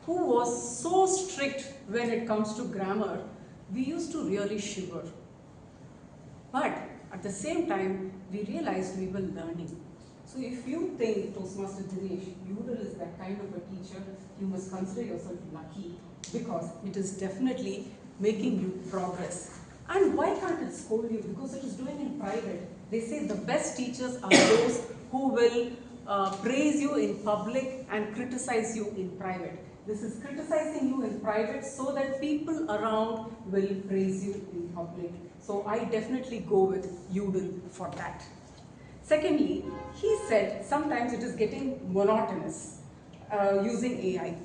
who was so strict when it comes to grammar, we used to really shiver. But at the same time, we realized we were learning. So if you think, Toastmaster Dinesh, Udal is that kind of a teacher, you must consider yourself lucky because it is definitely making you progress. And why can't it scold you? Because it is doing in private. They say the best teachers are those who will praise you in public and criticize you in private. This is criticizing you in private so that people around will praise you in public. So I definitely go with Udal for that. Secondly, he said sometimes it is getting monotonous using AI.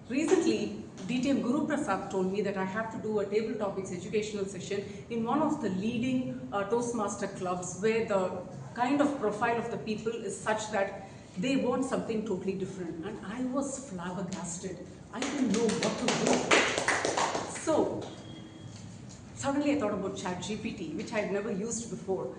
Recently, DTM Guru Prasad told me that I have to do a table topics educational session in one of the leading Toastmaster clubs where the kind of profile of the people is such that they want something totally different. And I was flabbergasted. I didn't know what to do. So, suddenly I thought about ChatGPT, which I had never used before.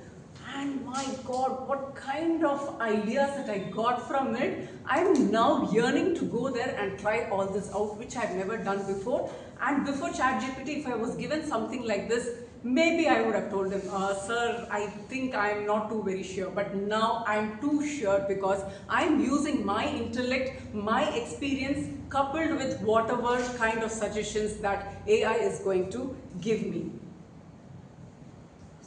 And my God, what kind of ideas that I got from it. I'm now yearning to go there and try all this out, which I've never done before. And before ChatGPT, if I was given something like this, maybe I would have told him, sir, I think I'm not too very sure. But now I'm too sure because I'm using my intellect, my experience, coupled with whatever kind of suggestions that AI is going to give me.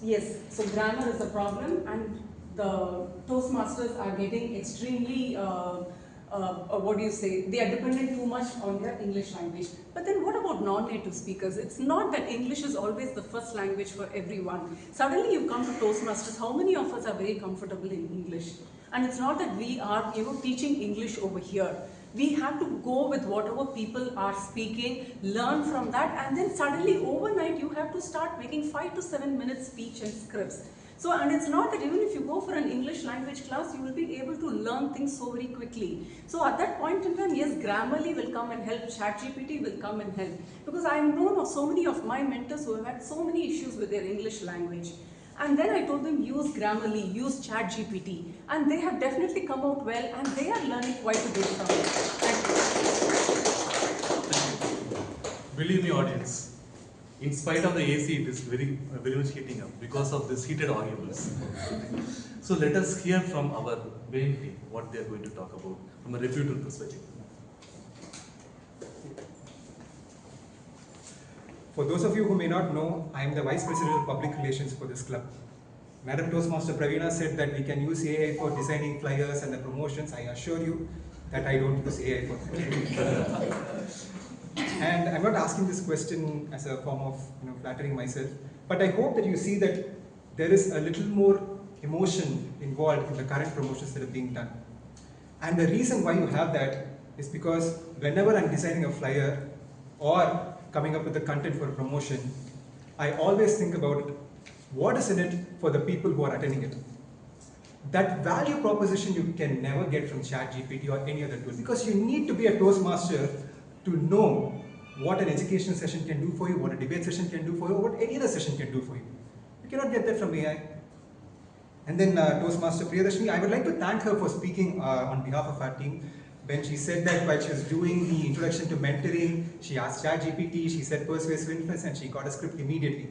Yes, so grammar is a problem and the Toastmasters are getting extremely, what do you say, they are dependent too much on their English language. But then what about non-native speakers? It's not that English is always the first language for everyone. Suddenly you come to Toastmasters, how many of us are very comfortable in English? And it's not that we are, teaching English over here. We have to go with whatever people are speaking, learn from that, and then suddenly overnight you have to start making 5 to 7 minute speech and scripts. So, and it's not that even if you go for an English language class, you will be able to learn things so very quickly. So at that point in time, yes, Grammarly will come and help, ChatGPT will come and help. Because I have known of so many of my mentors who have had so many issues with their English language. And then I told them, use Grammarly, use ChatGPT. And they have definitely come out well and they are learning quite a bit from it. Believe me, audience, in spite of the AC, it is very much heating up because of this heated audience. So let us hear from our main team what they are going to talk about from a reputed perspective. For those of you who may not know, I am the Vice President of Public Relations for this club. Madam Toastmaster Praveena said that we can use AI for designing flyers and the promotions. I assure you that I don't use AI for that. And I'm not asking this question as a form of flattering myself, but I hope that you see that there is a little more emotion involved in the current promotions that are being done. And the reason why you have that is because whenever I'm designing a flyer or coming up with the content for a promotion, I always think about what is in it for the people who are attending it. That value proposition you can never get from ChatGPT or any other tool, because you need to be a Toastmaster to know what an education session can do for you, what a debate session can do for you, what any other session can do for you. You cannot get that from AI. And then Toastmaster Priyadarshini, I would like to thank her for speaking on behalf of our team. When she said that while she was doing the introduction to mentoring, she asked ChatGPT, she said persuasive influence, and she got a script immediately.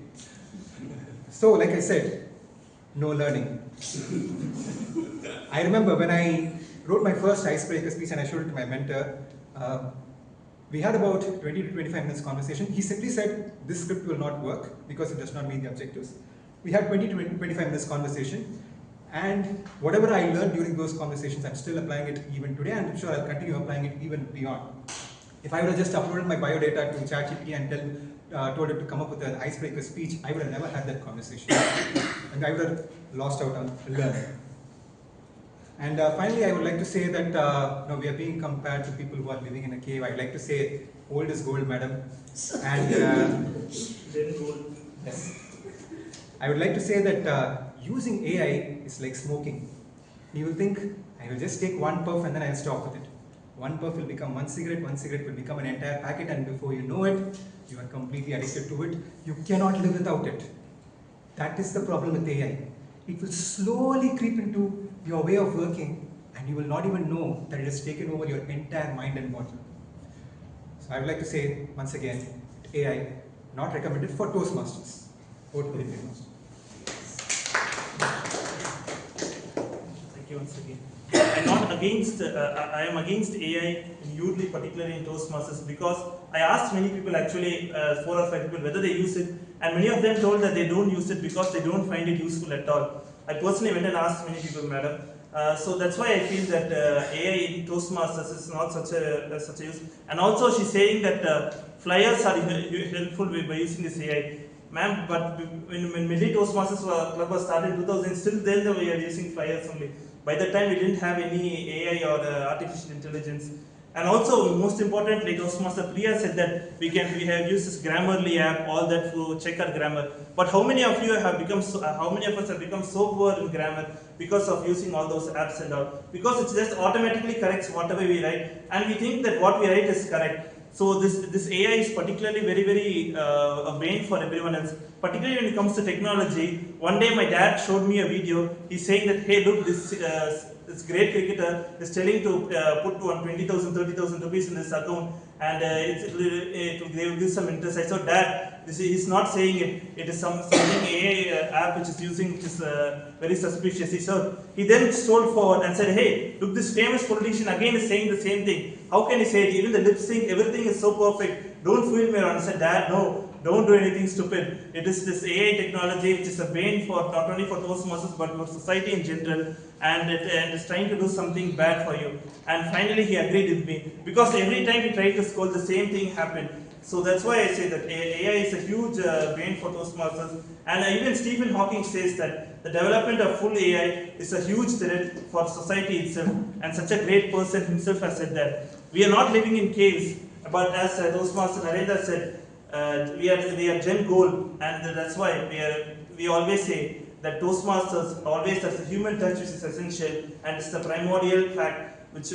So, like I said, no learning. I remember when I wrote my first icebreaker speech and I showed it to my mentor, we had about 20 to 25 minutes conversation. He simply said, this script will not work because it does not meet the objectives. We had 20 to 25 minutes conversation, and whatever I learned during those conversations, I'm still applying it even today, and I'm sure I'll continue applying it even beyond. If I would have just uploaded my biodata to ChatGPT and told it to come up with an icebreaker speech, I would have never had that conversation. And I would have lost out on learning. And finally, I would like to say that we are being compared to people who are living in a cave. I'd like to say, old is gold, madam. And Then gold. yes. I would like to say that using AI is like smoking. You will think, I will just take one puff and then I'll stop with it. One puff will become one cigarette will become an entire packet, and before you know it, you are completely addicted to it. You cannot live without it. That is the problem with AI. It will slowly creep into your way of working, and you will not even know that it has taken over your entire mind and body. So I would like to say, once again, AI not recommended for Toastmasters. Over to the Toastmasters. Thank you once again. I'm not against, I am against AI, usually particularly in Toastmasters, because I asked many people, actually 4 or 5 people, whether they use it, and many of them told that they don't use it because they don't find it useful at all. I personally went and asked many people, madam. So that's why I feel that AI in Toastmasters is not such a use. And also she's saying that flyers are helpful by using this AI. Ma'am, but when Medley Toastmasters Club was started in 2000, still then we are using flyers only. By that time we didn't have any AI or artificial intelligence. And also, most importantly, Toastmaster Priya said that we have used this Grammarly app, all that to check our grammar. But how many of you have become how many of us have become so poor in grammar because of using all those apps and all? Because it just automatically corrects whatever we write, and we think that what we write is correct. So this AI is particularly very a bane for everyone else. Particularly when it comes to technology. One day my dad showed me a video. He's saying that, hey, look, this great cricketer is telling to put 20,000, 30,000 rupees in this account, and they will give some interest. I said, Dad, he's not saying it. It is something AI app which is using, which is very suspicious. He then strolled forward and said, hey, look, this famous politician again is saying the same thing. How can he say it? Even the lip sync, everything is so perfect. Don't fool me around. I said, Dad, no. Don't do anything stupid. It is this AI technology which is a bane for not only for Toastmasters but for society in general, and it is trying to do something bad for you. And finally he agreed with me, because every time he tried to scold, the same thing happened. So that's why I say that AI is a huge bane for Toastmasters. And even Stephen Hawking says that the development of full AI is a huge threat for society itself. And such a great person himself has said that. We are not living in caves, but as Toastmaster Narendra said, we are Gen goal, and that's why we always say that Toastmasters always has a human touch which is essential, and it's the primordial fact which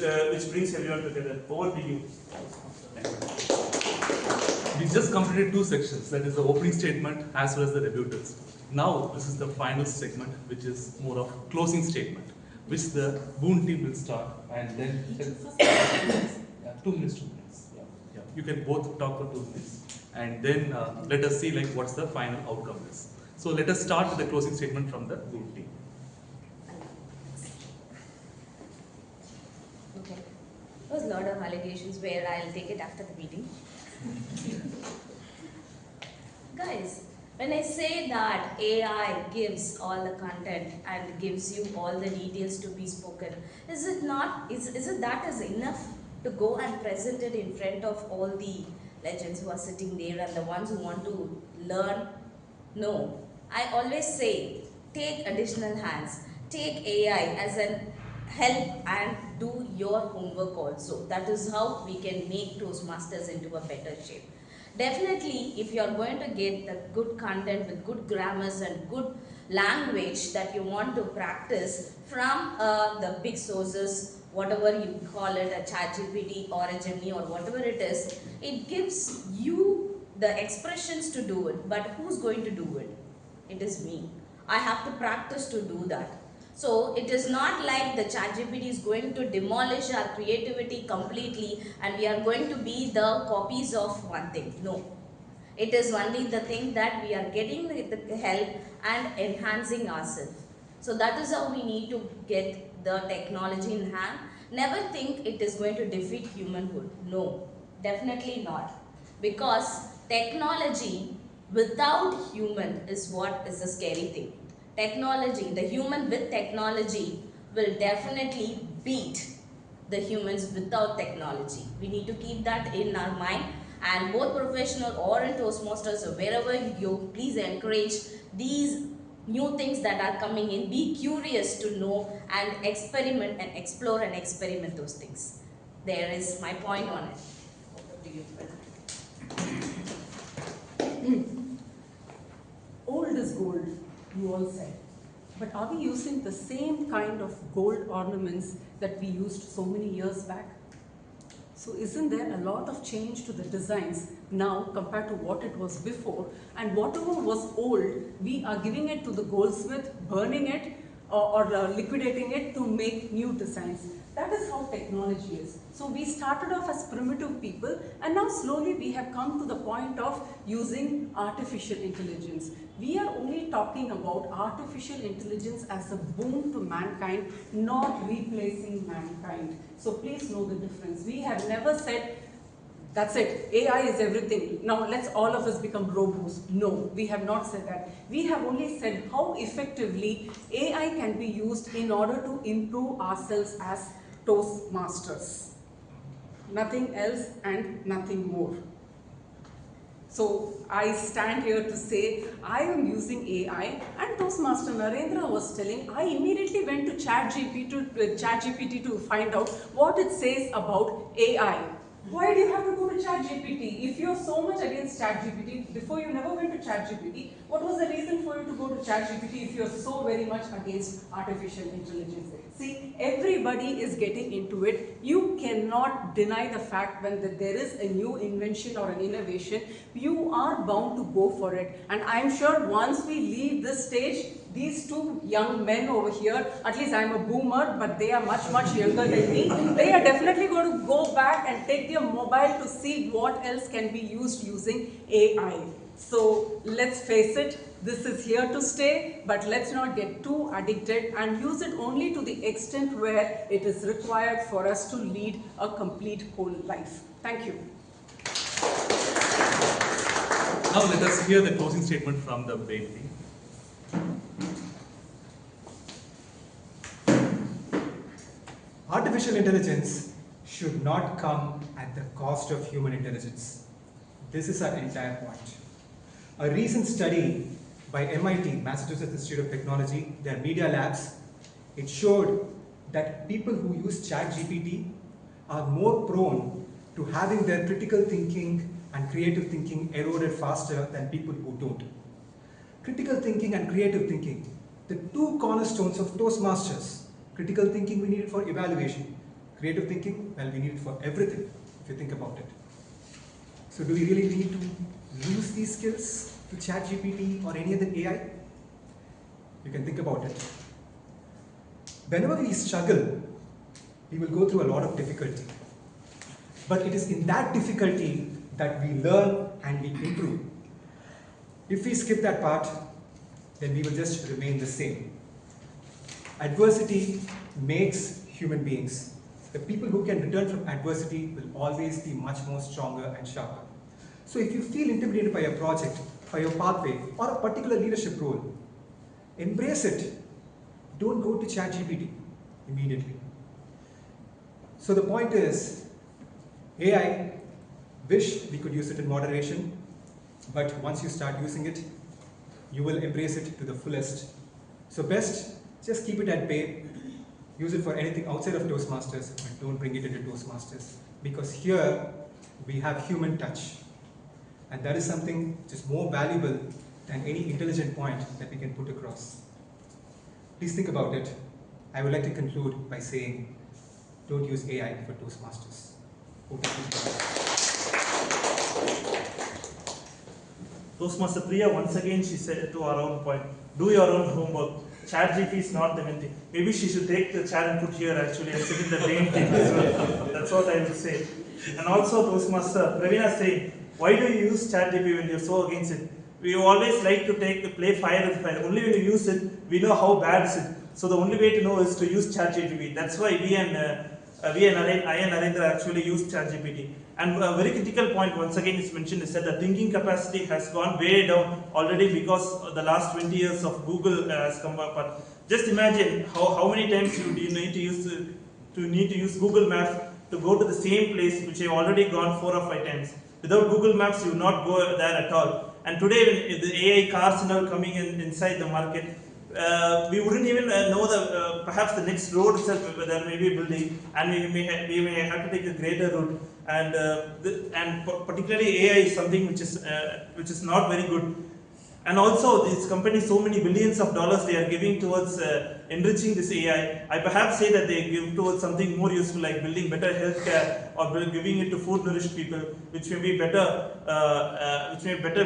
brings everyone together. Over to you. We just completed 2 sections, that is the opening statement as well as the rebuttals. Now this is the final segment, which is more of closing statement, which the Boon team will start, and then 2 minutes. Yeah. You can both talk for 2 minutes. And then let us see what's the final outcome is. So let us start with the closing statement from the Boon team. Okay. There was a lot of allegations where I'll take it after the meeting. Guys, when I say that AI gives all the content and gives you all the details to be spoken, is it that is enough to go and present it in front of all the legends who are sitting there and the ones who want to learn? No. I always say, take additional hands. Take AI as an help and do your homework also. That is how we can make Toastmasters into a better shape. Definitely, if you are going to get the good content with good grammars and good language that you want to practice from the big sources, whatever you call it, a ChatGPT or a Gemini or whatever it is, it gives you the expressions to do it, but who's going to do it? It is me. I have to practice to do that. So it is not like the ChatGPT is going to demolish our creativity completely and we are going to be the copies of one thing. No. It is only the thing that we are getting the help and enhancing ourselves. So that is how we need to get the technology in hand. Never think it is going to defeat humanhood. No, definitely not. Because technology without human is what is the scary thing. Technology, the human with technology will definitely beat the humans without technology. We need to keep that in our mind, and both professional or in Toastmasters or wherever you go, please encourage these new things that are coming in. Be curious to know and experiment and explore and experiment those things. There is my point on it. Old is gold, you all said. But are we using the same kind of gold ornaments that we used so many years back? So isn't there a lot of change to the designs now compared to what it was before? And whatever was old, we are giving it to the goldsmith, burning it or liquidating it to make new designs. That is how technology is. So we started off as primitive people, and now slowly we have come to the point of using artificial intelligence. We are only talking about artificial intelligence as a boon to mankind, not replacing mankind. So please know the difference. We have never said, that's it, AI is everything. Now let's all of us become robots. No, we have not said that. We have only said how effectively AI can be used in order to improve ourselves as Toastmasters. Nothing else and nothing more. So I stand here to say I am using AI, and Toastmaster Narendra was telling, I immediately went to ChatGPT to find out what it says about AI. Why do you have to go to ChatGPT? If you're so much against ChatGPT, before you never went to ChatGPT, what was the reason for you to go to ChatGPT if you're so very much against artificial intelligence? See, everybody is getting into it. You cannot deny the fact when there is a new invention or an innovation, you are bound to go for it. And I'm sure once we leave this stage, these two young men over here, at least I'm a boomer, but they are much, much younger than me. They are definitely going to go back and take their mobile to see what else can be used using AI. So let's face it, this is here to stay, but let's not get too addicted and use it only to the extent where it is required for us to lead a complete whole life. Thank you. Now let us hear the closing statement from the brain team. Artificial intelligence should not come at the cost of human intelligence. This is our entire point. A recent study by MIT, Massachusetts Institute of Technology, their media labs, it showed that people who use ChatGPT are more prone to having their critical thinking and creative thinking eroded faster than people who don't. Critical thinking and creative thinking, the two cornerstones of Toastmasters. Critical thinking we need it for evaluation. Creative thinking, well, we need it for everything, if you think about it. So do we really need to lose these skills to ChatGPT or any other AI? You can think about it. Whenever we struggle, we will go through a lot of difficulty. But it is in that difficulty that we learn and we improve. If we skip that part, then we will just remain the same. Adversity makes human beings. The people who can return from adversity will always be much more stronger and sharper. So if you feel intimidated by a project, by your pathway, or a particular leadership role, embrace it. Don't go to ChatGPT immediately. So the point is, AI, wish we could use it in moderation, but once you start using it, you will embrace it to the fullest. So best, just keep it at bay. Use it for anything outside of Toastmasters, but don't bring it into Toastmasters. Because here, we have human touch. And that is something which is more valuable than any intelligent point that we can put across. Please think about it. I would like to conclude by saying, don't use AI for Toastmasters. Toastmaster Priya, once again, she said to our own point, do your own homework. ChatGPT is not the main thing. Maybe she should take the chair and put here actually and sit in the main thing as well. That's what I would say. And also Toastmaster Pravina saying, why do you use ChatGPT when you're so against it? We always like to play fire with fire. Only when you use it, we know how bad is it. So the only way to know is to use ChatGPT. That's why I and Narendra actually use ChatGPT. And a very critical point once again is mentioned is that the thinking capacity has gone way down already because the last 20 years of Google has come up. But just imagine how many times you need to use Google Maps to go to the same place which you have already gone 4 or 5 times. Without Google Maps, you will not go there at all. And today, when the AI cars and all coming inside the market, we wouldn't even know perhaps the next road itself there may be a building, and we may have to take a greater route. And particularly AI is something which is not very good. And also, these companies, so many billions of dollars they are giving towards enriching this AI. I perhaps say that they give towards something more useful, like building better healthcare or giving it to food-nourished people, which may be better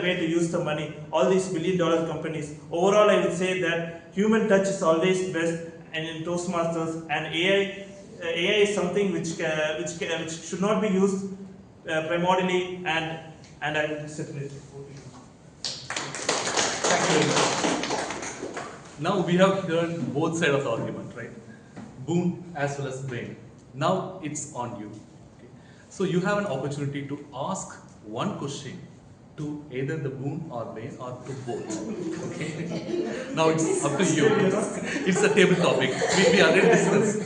way to use the money. All these billion-dollar companies. Overall, I would say that human touch is always best, and in Toastmasters, and AI is something which should not be used primordially, and I will separate. Now we have heard both sides of the argument, right? Boon as well as brain. Now it's on you. Okay? So you have an opportunity to ask one question to either the boon or brain or to both. Okay? Now it's up to you. It's a table topic. We already discussed.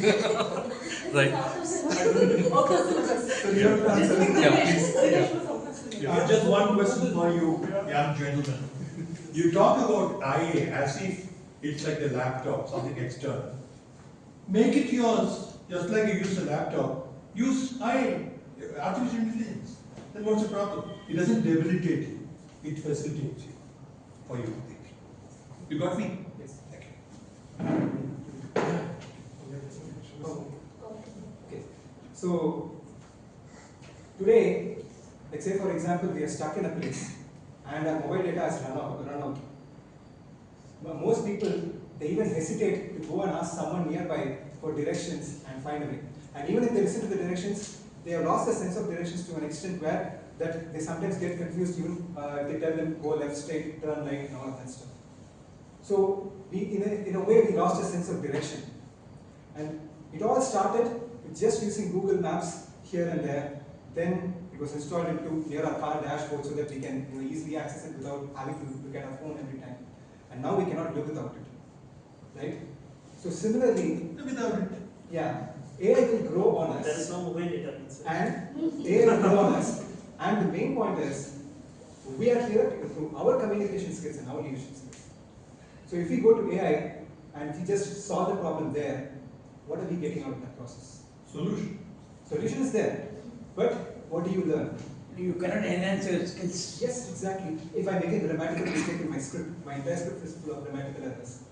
Right? Just one question for you, young gentlemen. You talk about IA as if it's like a laptop, something external. Make it yours, just like you use a laptop. Use IA, artificial intelligence. Then what's the problem? It doesn't debilitate you, it facilitates you for you to think. You got me? Yes. Thank you. Okay. So today, let's say for example, we are stuck in a place and our mobile data has run out. Most people, they even hesitate to go and ask someone nearby for directions and find a way. And even if they listen to the directions, they have lost the sense of directions to an extent where that they sometimes get confused even if they tell them go left, straight, turn right, and all of that stuff. So in a way, we lost a sense of direction. And it all started with just using Google Maps here and there. Then it was installed near our car dashboard so that we can easily access it without having to look at our phone every time. And now we cannot live without it, right? So similarly, without it, yeah, AI will grow on us. There is no mobile data. And AI will grow on us. And the main point is, we are here to improve our communication skills and our leadership skills. So if we go to AI and if we just solve the problem there, what are we getting out of that process? Solution. Solution is there, but what do you learn? You cannot enhance your skills. Yes, exactly. If I make a grammatical mistake in my script, my entire script is full of grammatical errors.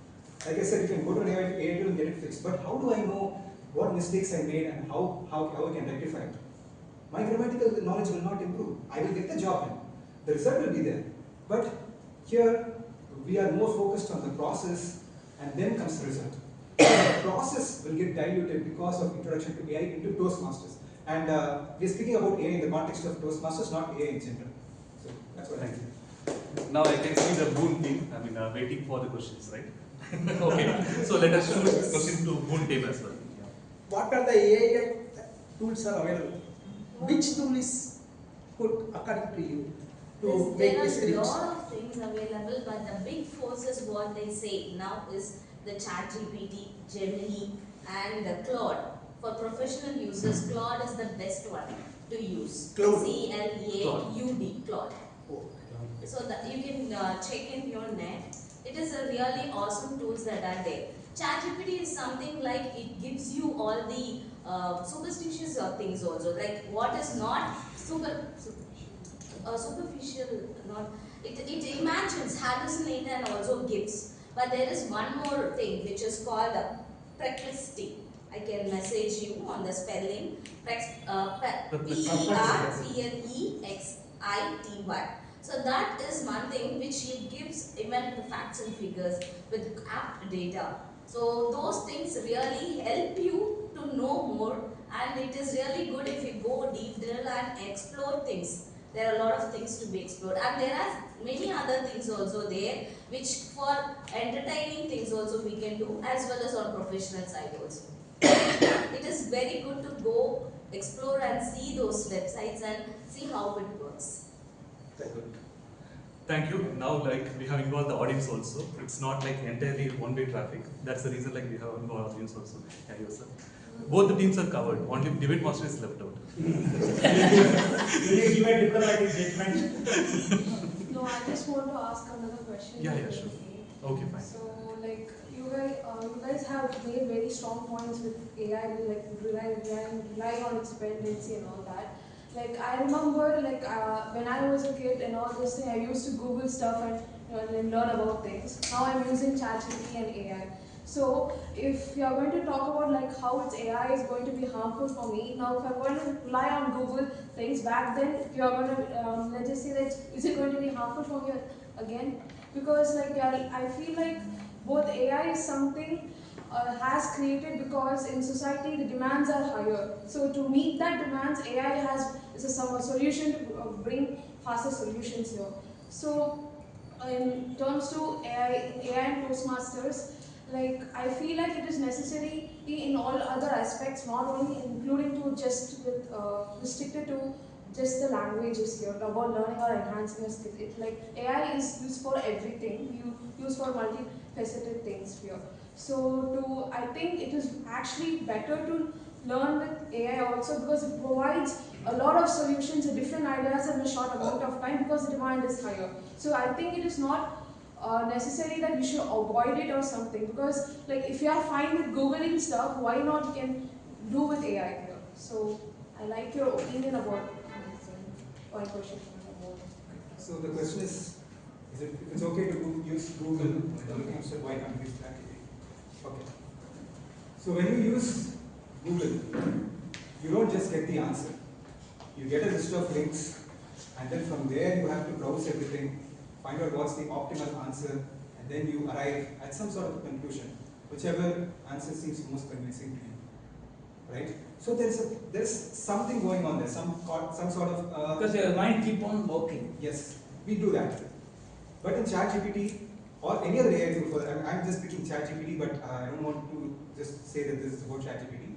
Like I said, you can go to an AI tool and get it fixed, but how do I know what mistakes I made and how I can rectify it? My grammatical knowledge will not improve. I will get the job done. The result will be there. But here, we are more focused on the process and then comes the result. The process will get diluted because of introduction to AI into Toastmasters. And we are speaking about AI in the context of Toastmasters, not AI in general. So that's what I think. Now I can see the boon team. I mean, waiting for the questions, right? Okay. So let us shoot the question to boon team as well. What are the AI tools are available? Which tool is good according to you to make this There are a reach? lot of things available, but the big forces what they say now is the ChatGPT, Gemini, and the Claude. For professional users, Claude is the best one to use. Claude. CLAUD, Claude. So that you can check in your net. It is a really awesome tools that are there. ChatGPT is something like it gives you all the superstitious things also, like what is not superficial, not it imagines, hallucinates and also gives. But there is one more thing which is called perplexity. I can message you on the spelling. P-E-R-P-L-E-X-I-T-Y. So that is one thing which it gives even the facts and figures with apt data. So those things really help you to know more, and it is really good if you go deep drill and explore things. There are a lot of things to be explored, and there are many other things also there which for entertaining things also we can do, as well as on professional side also. It is very good to go explore and see those websites and see how it works. Thank you. Now, like, we have involved the audience also. It's not like entirely one-way traffic. That's the reason, like, we have involved audience also. Yeah, yes, sir. Both the teams are covered. Only debate master is left out. Will you give a diplomatic statement? No, I just want to ask another question. Yeah, sure. Okay, fine. So, like, you guys have made very strong points with AI, like rely on its dependency and all that. Like, I remember, like, when I was a kid and all this thing, I used to Google stuff and learn about things. Now I'm using ChatGPT and AI. So, if you are going to talk about like how its AI is going to be harmful for me, now if I'm going to rely on Google things back then, if you are going to let's just say that is it going to be harmful for me again? Because like I feel like both AI is something has created because in society the demands are higher. So to meet that demands, AI is a solution to bring faster solutions here. So in terms to AI and Toastmasters, like I feel like it is necessary in all other aspects, not only including to just with restricted to just the languages here about learning or enhancing a skill. It like AI is used for everything. You use for multifaceted things here. So I think it is actually better to learn with AI also because it provides a lot of solutions and different ideas in a short amount of time because the demand is higher. So I think it is not necessary that we should avoid it or something because like if you are fine with Googling stuff, why not you can do with AI here? So I like your opinion about my question. So the question is if it's okay to use Google when you're looking for why can't you use ChatGPT? Okay. So when you use Google, you don't just get the answer. You get a list of links, and then from there you have to browse everything, find out what's the optimal answer, and then you arrive at some sort of conclusion, whichever answer seems most convincing to you. Right? So there's something going on there, some sort of because your mind keep on working. Yes, we do that. But in ChatGPT or any other AI tool, I'm just picking ChatGPT, but I don't want to just say that this is about ChatGPT.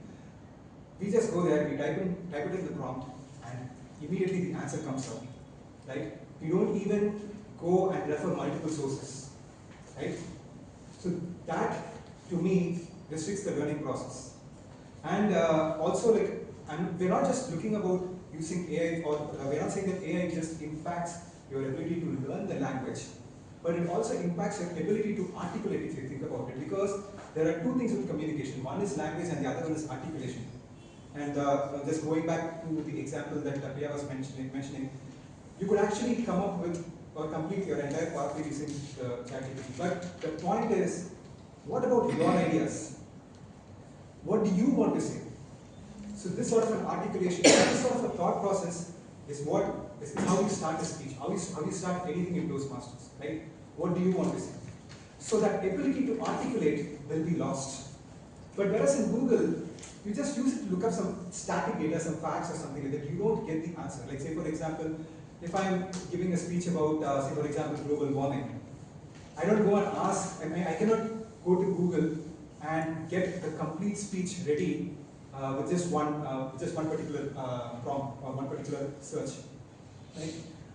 We just go there, we type it in the prompt, and immediately the answer comes out. Right? We don't even go and refer multiple sources. Right? So that, to me, restricts the learning process. And also, like, we're not just looking about using AI, or we're not saying that AI just impacts your ability to learn the language, but it also impacts your ability to articulate if you think about it, because there are two things with communication. One is language and the other one is articulation. And just going back to the example that Divya was mentioning, you could actually come up with or complete your entire pathway using ChatGPT. But the point is, what about your ideas? What do you want to say? So this sort of an articulation, this sort of a thought process is how you start a speech, how you start anything in Toastmasters, right? What do you want to say? So that ability to articulate will be lost. But whereas in Google, you just use it to look up some static data, some facts or something like that, you don't get the answer. Like say for example, if I'm giving a speech about, say for example, global warming, I don't go and ask, I cannot go to Google and get the complete speech ready with just one particular prompt or one particular search. Right?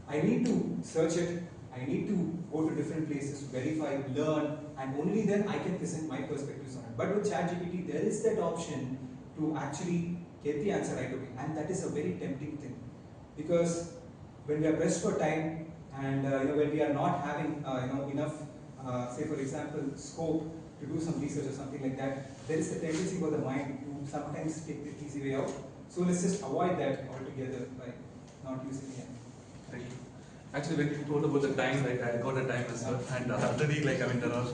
I need to search it, I need to go to different places, verify, learn, and only then I can present my perspectives on it. But with ChatGPT, there is that option to actually get the answer right away, and that is a very tempting thing. Because when we are pressed for time, and when we are not having enough, say for example, scope to do some research or something like that, there is a tendency for the mind to sometimes take the easy way out. So let's just avoid that altogether by not using it. Thank you. Actually, when you told about the time, like I got a time as well, and already, like there are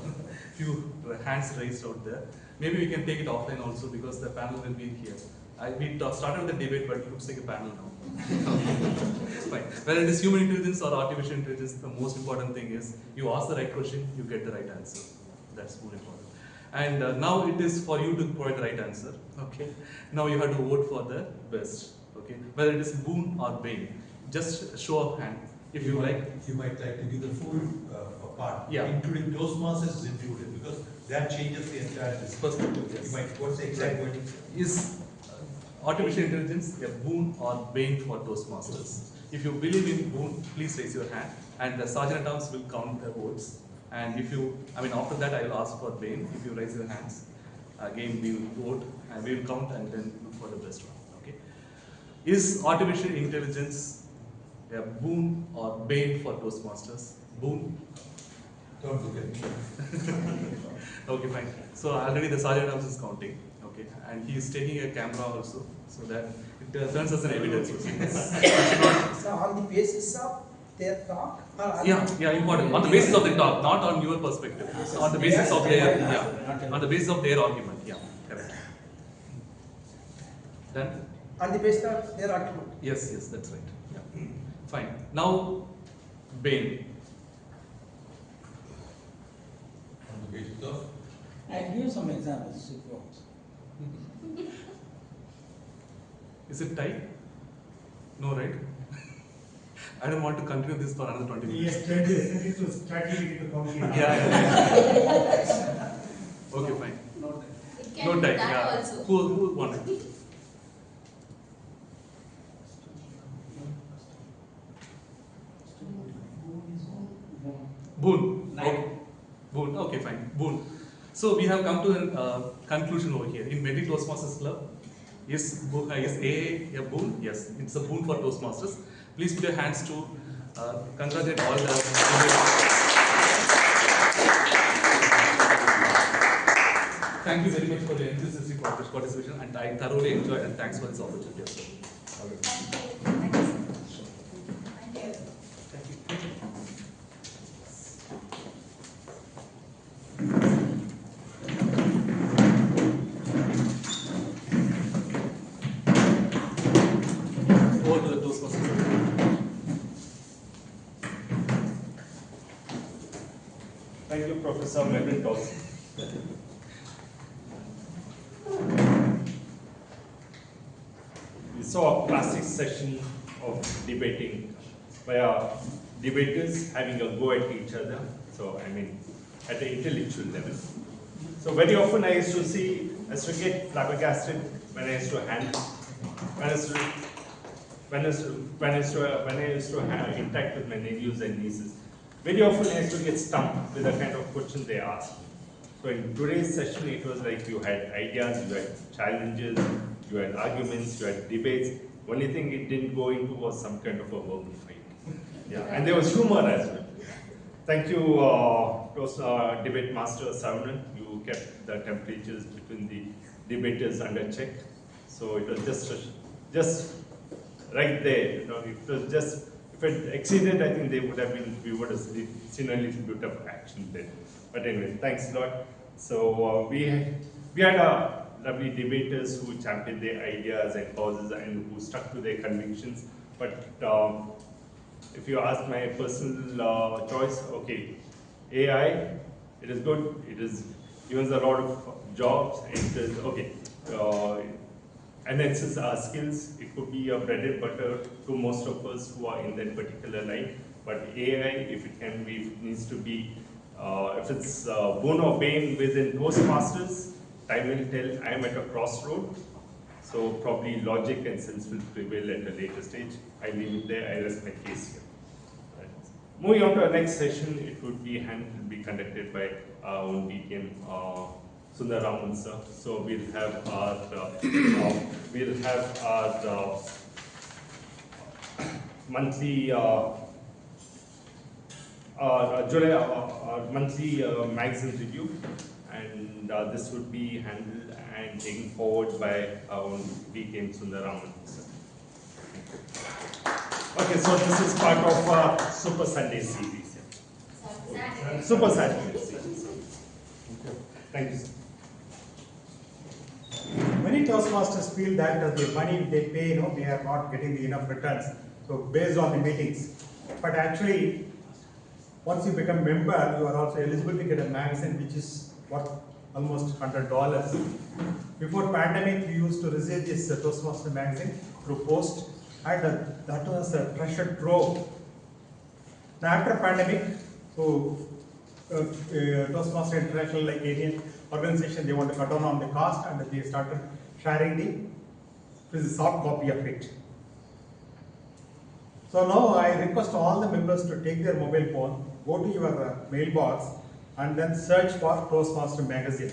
few hands raised out there. Maybe we can take it offline also because the panel will be here. We started the debate, but it looks like a panel now. It's fine. Whether it is human intelligence or artificial intelligence, the most important thing is you ask the right question, you get the right answer. That's more important. And now it is for you to provide the right answer. Okay. Now you have to vote for the best. Okay. Whether it is boon or bane, just show of hand. If you like, you might like to give the full part, yeah, including Toastmasters is included because that changes the entire perspective. Yes. You might what's the exact word? Is artificial intelligence a boon or bane for Toastmasters? If you believe in boon, please raise your hand, and the Sergeant at Arms will count the votes. And if you, after that, I will ask for bane. If you raise your hands, again we will vote and we will count and then look for the best one. Okay? Is artificial intelligence a boon or bane for Toastmasters? Boon? Don't look at me. Okay, fine. So already the Sergeant Arms is counting. Okay, and he is taking a camera also, so that it turns as an evidence. Okay. So on the basis of their talk? Yeah, important. On the basis of the talk, not on your perspective. On the basis of their, on the basis of their argument. Yeah, correct. Then? On the basis of their argument? Yes, that's right. Yeah. Fine. Now, bane. On the basis of? I'll give you some examples if you want. Is it tight? No, right? I don't want to continue this for another 20 minutes. Yes, 20 minutes to strategy to count. Yeah. Okay, fine. No time. Yeah. Who won it? Boon. Okay. Boon. Okay, fine. Boon. So we have come to a conclusion over here. In Medley Toastmasters Club, is AA a boon? Yes, it's a boon for Toastmasters. Please put your hands to congratulate all the. Thank you very much for your enthusiastic participation, and I thoroughly enjoyed, and thanks for this opportunity as well. Thank you. Over to the Toastmasters. Thank you, Professor Medley. We saw a classic session of debating where debaters having a go at each other. So, at the intellectual level. So, very often I used to get flabbergasted when I used to interact with my nephews and nieces. Very often I used to get stumped with the kind of question they asked. So in today's session, it was like you had ideas, you had challenges, you had arguments, you had debates. Only thing it didn't go into was some kind of a verbal fight. Yeah, and there was humor as well. Thank you, debate master Saravanan. You kept the temperatures between the debaters under check. So it was just right there. If it exceeded, I think we would have seen a little bit of action there. But anyway, thanks a lot. So we had lovely debaters who championed their ideas and causes and who stuck to their convictions. But if you ask my personal choice, okay, AI, it is good. It is gives a lot of jobs. It is okay. Enhances our skills. It could be a bread and butter to most of us who are in that particular line. But AI, if it needs to be, if it's boon or bane within Toastmasters, time will tell. I am at a crossroad. So probably logic and sense will prevail at a later stage. I leave it there. I rest my case here. Right. Moving on to our next session, it would be conducted by our own DTM Sundararaman sir. So we'll have our monthly monthly magazine review, and this would be handled and taken forward by our own DTM Sundararaman sir. Thank you. Okay, so this is part of Super Sunday series. Super Sunday. Thank you, sir. Many Toastmasters feel that the money they pay, they are not getting the enough returns. So based on the meetings, but actually, once you become member, you are also eligible to get a magazine which is worth almost $100. Before pandemic, we used to receive this Toastmaster magazine through post, and that was a treasure trove. Now after pandemic, so Toastmaster International, like Indian organization, they want to cut down on the cost, and they started sharing the soft copy of it. So now I request all the members to take their mobile phone, go to your mailbox, and then search for Toastmaster magazine.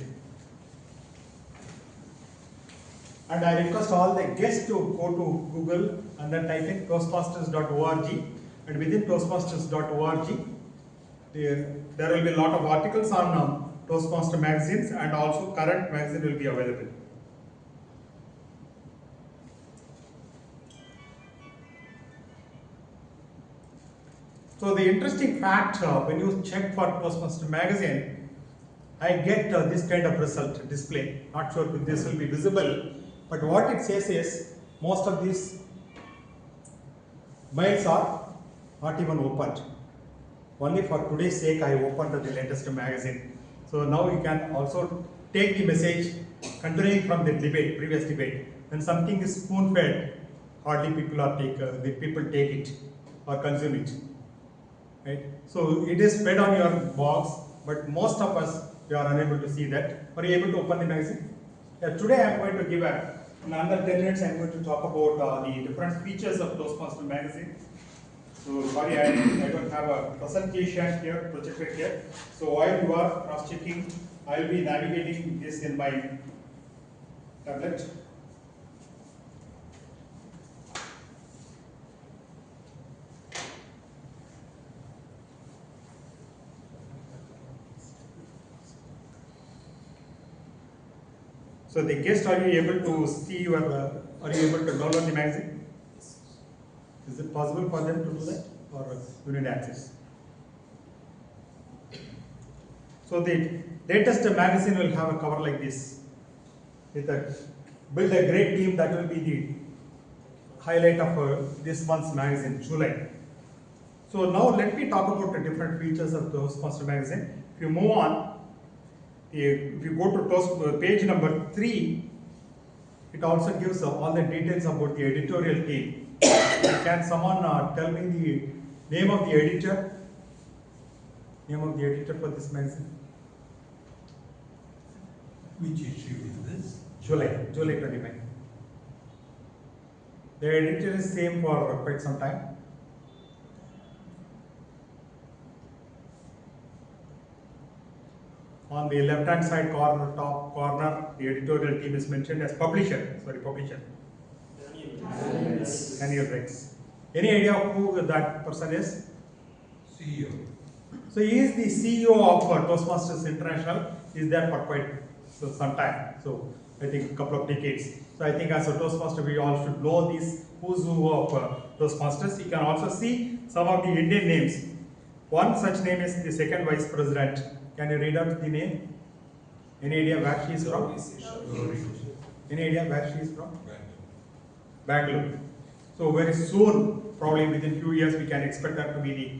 And I request all the guests to go to Google and then type in toastmasters.org, and within toastmasters.org there will be a lot of articles on Toastmaster magazines, and also current magazine will be available. So the interesting fact, when you check for Toastmaster magazine, I get this kind of result display. Not sure if this will be visible, but what it says is most of these mails are not even opened. Only for today's sake I opened the latest magazine. So now you can also take the message continuing from the debate, previous debate. When something is spoon-fed, hardly people take it or consume it. Right? So it is fed on your box, but most of us, we are unable to see that. Are you able to open the magazine? Yeah, today I am going to give in another 10 minutes I am going to talk about the different features of Toastmaster magazine. So sorry, I don't have a presentation here, projected here. So while you are cross-checking, I will be navigating this in my tablet. So the guest, are you able to see your, are you able to download the magazine? Is it possible for them to do that, or you need access? So the latest magazine will have a cover like this. Build a great team, that will be the highlight of this month's magazine, July. So now let me talk about the different features of Toastmaster magazine. If you move on, if you go to page number 3, it also gives all the details about the editorial team. Can someone tell me the name of the editor? Name of the editor for this magazine? Which issue is this? July 29. The editor is same for quite some time. On the left hand side corner, top corner, the editorial team is mentioned as publisher. Sorry, publisher. Daniel Rex. Any idea who that person is? CEO. So he is the CEO of Toastmasters International. He is there for quite some time. So I think a couple of decades. So I think as a Toastmaster, we all should know this who's who of Toastmasters. You can also see some of the Indian names. One such name is the second vice president. Can you read out the name? Any idea where she is from? Any idea where she is from? Bangalore. So very soon, probably within few years, we can expect her to be the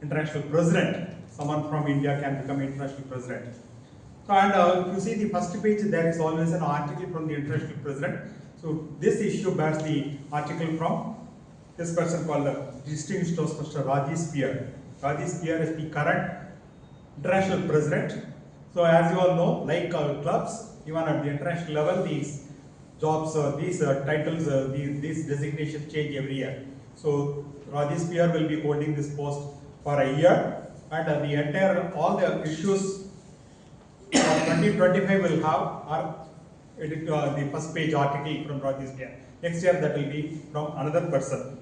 international president. Someone from India can become international president. So, and if you see the first page, there is always an article from the international president. So this issue bears the article from this person called the distinguished Toastmaster Rajesh Peer. Rajesh Peer is the current international president. So as you all know, like clubs, even at the international level, these jobs, these titles, these designations change every year. So Rajesh Peer will be holding this post for a year, and the entire, all the issues for 2025 will have the first page article from Rajesh Peer. Next year that will be from another person.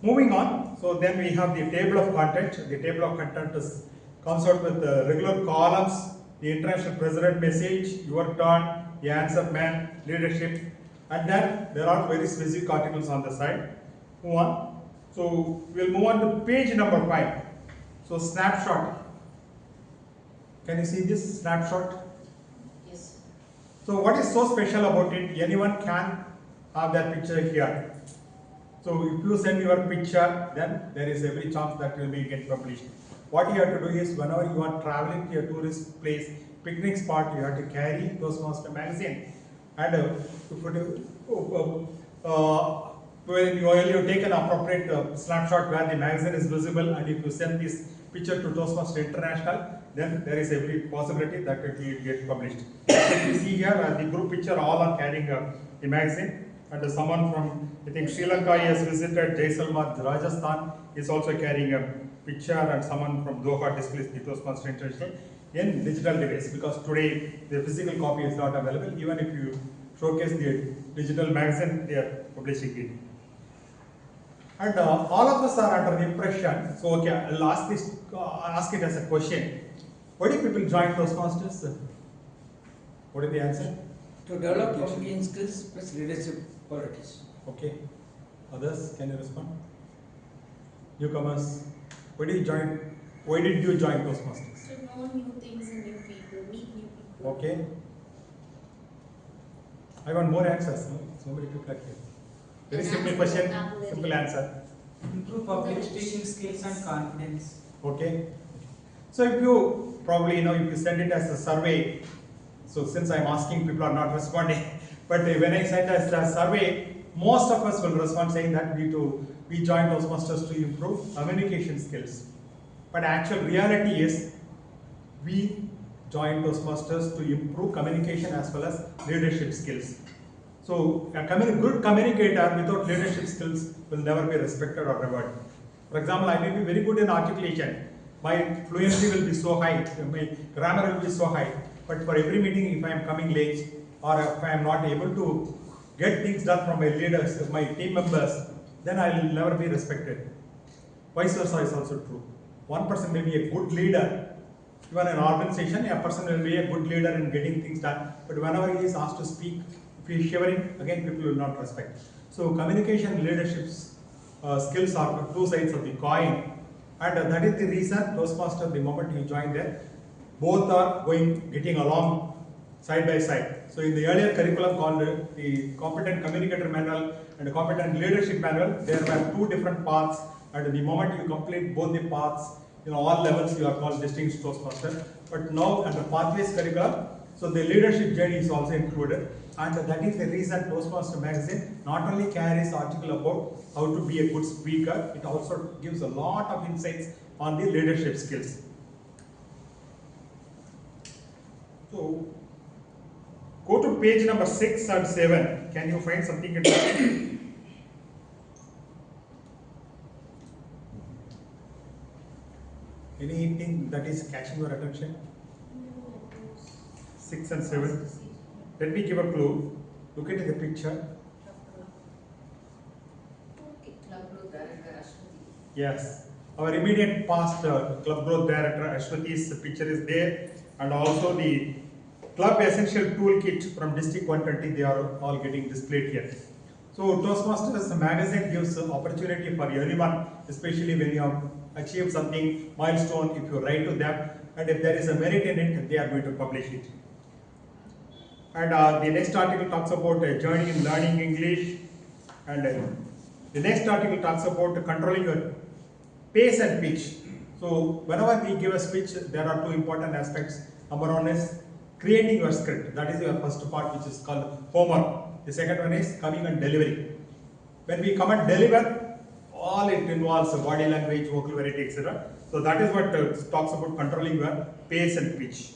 Moving on, so then we have the table of content. The table of content comes out with regular columns, the international president message, your turn, the answer man, leadership, and then there are very specific articles on the side. move on. So we'll move on to page number 5. So snapshot. Can you see this snapshot? Yes. So what is so special about it? Anyone can have that picture here. So if you send your picture, then there is every chance that will be get published. What you have to do is, whenever you are traveling to a tourist place, picnic spot, you have to carry Toastmaster magazine. And when you take an appropriate snapshot where the magazine is visible, and if you send this picture to Toastmaster International, then there is every possibility that it will get published. As you see here, the group picture, all are carrying the magazine. And someone from, I think, Sri Lanka has visited Jaisalmer, Rajasthan, is also carrying a picture, and someone from Doha displays the Toastmaster International in digital device, because today the physical copy is not available. Even if you showcase the digital magazine, they are publishing it. And all of us are under the impression, so okay, I'll ask it as a question. Why do people join Toastmasters? What is the answer? To develop communication skills plus leadership qualities. Okay. Others, can you respond? Newcomers, why did you join Toastmasters? To know new things and new people, meet new people. Okay. I want more answers. No? So many people are here. Very simple question, simple answer. Improve public speaking skills and confidence. Okay. So if you probably if you send it as a survey, so since I'm asking, people are not responding. But when I send as a survey, most of us will respond saying that we join Toastmasters to improve communication skills. But actual reality is, we join Toastmasters to improve communication as well as leadership skills. So a good communicator without leadership skills will never be respected or rewarded. For example, I may be very good in articulation. My fluency will be so high, my grammar will be so high. But for every meeting, if I am coming late, or if I am not able to get things done from my leaders, my team members, then I will never be respected. Vice versa is also true. One person may be a good leader. Even in an organization, a person will be a good leader in getting things done. But whenever he is asked to speak, if he is shivering, again people will not respect. So communication and leadership skills are two sides of the coin. And that is the reason Toastmaster, the moment you join there, both are getting along side by side. So in the earlier curriculum called the Competent Communicator Manual and the Competent Leadership Manual, there were two different paths, and the moment you complete both the paths, all levels, you are called distinguished Toastmaster. But now under Pathways curriculum, so the leadership journey is also included, and that is the reason Toastmaster magazine not only carries article about how to be a good speaker, it also gives a lot of insights on the leadership skills. So, go to page number 6 and 7. Can you find something interesting? Anything that is catching your attention? 6 and 7. Let me give a clue. Look at the picture. Yes. Our immediate past Club Growth Director Ashwati's picture is there, and also the Club Essential Toolkit from District 120, they are all getting displayed here. So Toastmasters magazine gives opportunity for everyone, especially when you have achieved something, milestone, if you write to them, and if there is a merit in it, they are going to publish it. And the next article talks about a journey in learning English, and the next article talks about controlling your pace and pitch. So whenever we give a speech, there are two important aspects. Number one is creating your script. That is your first part, which is called homework. The second one is coming and delivery. When we come and deliver, all it involves body language, vocal variety, etc. So that is what talks about controlling your pace and pitch.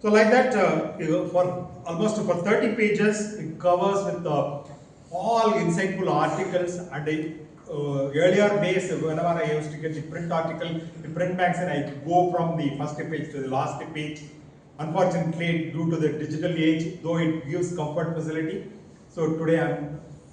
So like that, for almost for 30 pages, it covers with all insightful articles. And earlier days, whenever I used to get the print article, the print magazine, I go from the first page to the last page. Unfortunately, due to the digital age, though it gives comfort facility, so today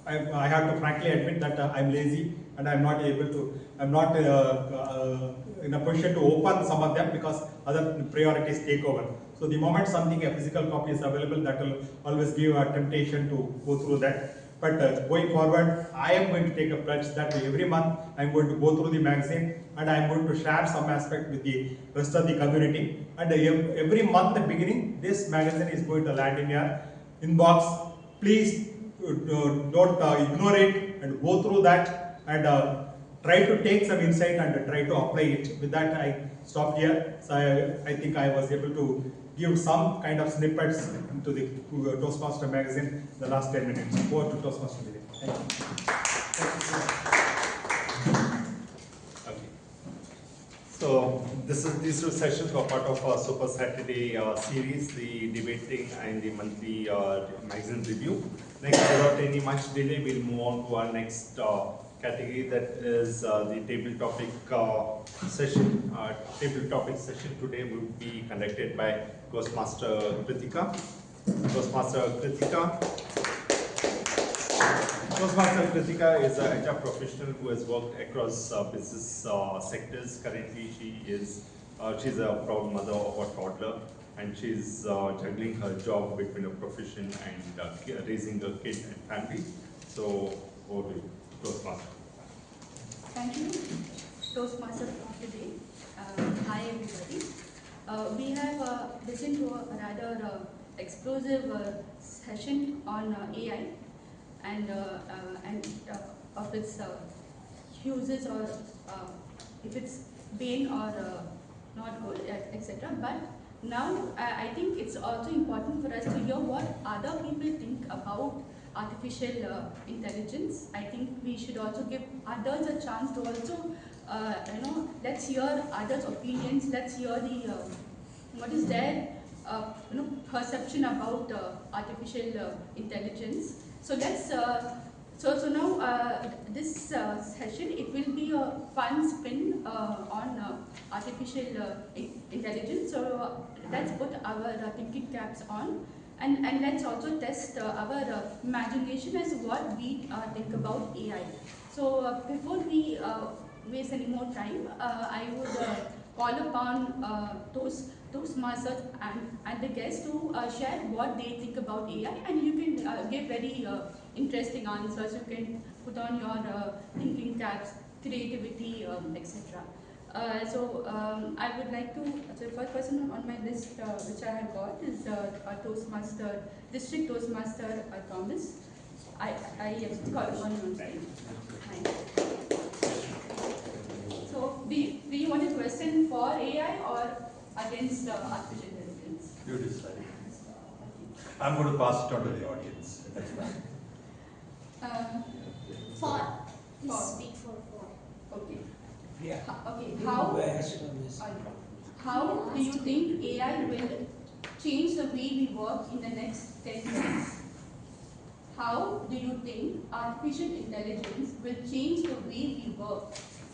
I have to frankly admit that I'm lazy and I'm not able to, I'm not in a position to open some of them because other priorities take over. So the moment something, a physical copy is available, that will always give a temptation to go through that. But going forward, I am going to take a pledge that every month I am going to go through the magazine and I am going to share some aspect with the rest of the community. And every month at the beginning, this magazine is going to land in your inbox. Please don't ignore it and go through that and try to take some insight and try to apply it. With that, I stopped here. So I think I was able to give some kind of snippets into the Toastmaster magazine in the last 10 minutes. Over to Toastmaster Divya. Thank you. Okay. So these two sessions were part of our Super Saturday series, the debating and the monthly magazine review. Next, without any much delay, we'll move on to our next category, that is the table topic session. Table topic session today will be conducted by Toastmaster Krithika. Toastmaster Krithika is an HR professional who has worked across business sectors. Currently, she's a proud mother of a toddler, and she's juggling her job between a profession and raising a kid and family. So, over to you, Toastmaster. Thank you, Toastmaster for today. Hi everybody. We have listened to a rather explosive session on AI and of its uses, or if it's bane or not good, etc. But now I think it's also important for us to hear what other people think about artificial intelligence. I think we should also give others a chance to also, let's hear others' opinions. Let's hear the what is their perception about artificial intelligence. So let's so now this session, it will be a fun spin on artificial intelligence. So let's put our thinking caps on. And let's also test our imagination as what we think about AI. So before we waste any more time, I would call upon Toastmasters and the guests to share what they think about AI, and you can give very interesting answers. You can put on your thinking caps, creativity, etc. I would like to, so the first person on my list which I have got is Toastmaster, District Toastmaster Thomas. I call upon you on stage. So, do you want a question for AI or against artificial intelligence? You decide. I'm going to pass it on to the audience. That's fine. Speak for. Okay. Yeah. Okay. How do you think AI will change the way we work in the next 10 years? How do you think artificial intelligence will change the way we work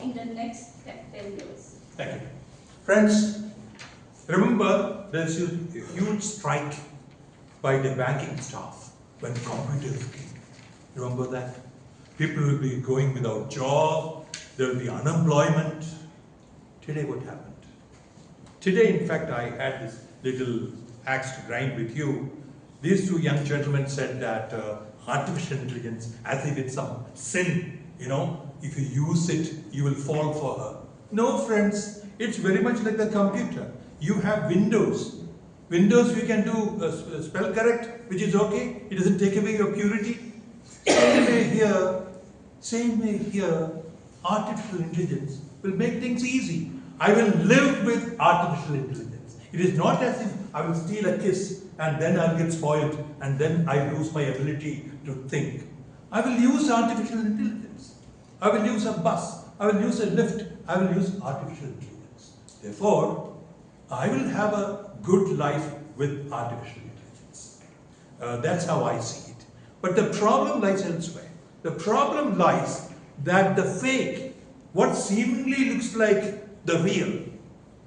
in the next 10 years? Thank you. Friends, remember there's a huge strike by the banking staff when computers came. Remember that? People will be going without job, there will be unemployment. Today what happened? Today, in fact, I had this little axe to grind with you. These two young gentlemen said that artificial intelligence, as if it's some sin, if you use it, you will fall for her. No, friends, it's very much like the computer. You have Windows. Windows, we can do spell correct, which is okay. It doesn't take away your purity. Same way here, artificial intelligence will make things easy. I will live with artificial intelligence. It is not as if I will steal a kiss and then I'll get spoiled and then I lose my ability to think. I will use artificial intelligence. I will use a bus. I will use a lift. I will use artificial intelligence. Therefore, I will have a good life with artificial intelligence. That's how I see it. But the problem lies elsewhere. The problem lies that the fake, what seemingly looks like the real,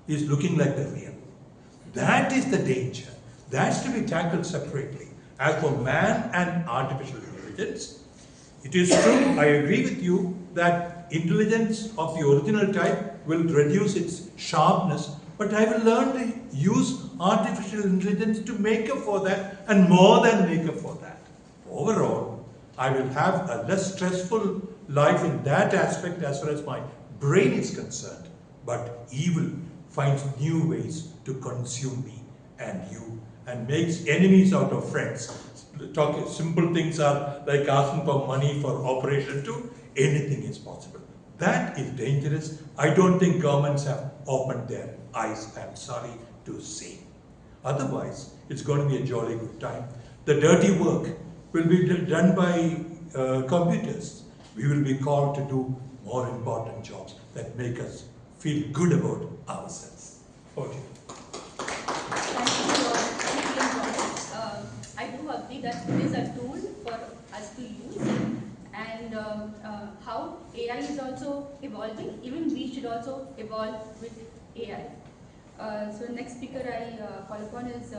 is looking like the real. That is the danger. That's to be tackled separately. As for man and artificial intelligence, it is true, I agree with you, that intelligence of the original type will reduce its sharpness, but I will learn to use artificial intelligence to make up for that and more than make up for that. Overall, I will have a less stressful life in that aspect as far as my brain is concerned. But evil finds new ways to consume me and you and makes enemies out of friends. Simple things are like asking for money for operation to anything is possible. That is dangerous. I don't think governments have opened their eyes, I'm sorry to say. Otherwise, it's going to be a jolly good time. The dirty work will be done by computers. We will be called to do more important jobs that make us feel good about ourselves. Okay. I do agree that it is a tool for us to use, and how AI is also evolving, even we should also evolve with AI. So next speaker I call upon is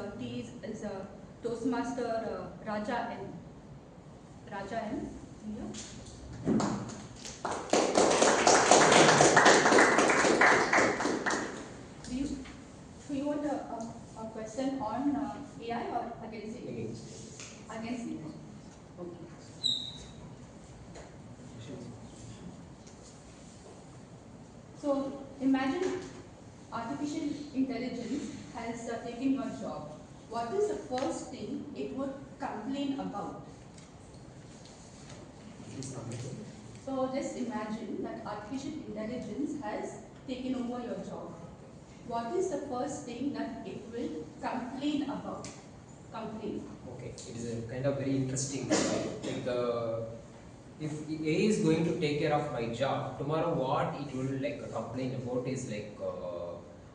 Toastmaster Raja N. Raja N. Do you want a question on AI or against it? Against it. Okay. So imagine artificial intelligence has taken your job. What is the first thing it would complain about? So just imagine that artificial intelligence has taken over your job. What is the first thing that it will complain about? Complain. Okay, it is a kind of very interesting. If AI is going to take care of my job, tomorrow what it will complain about is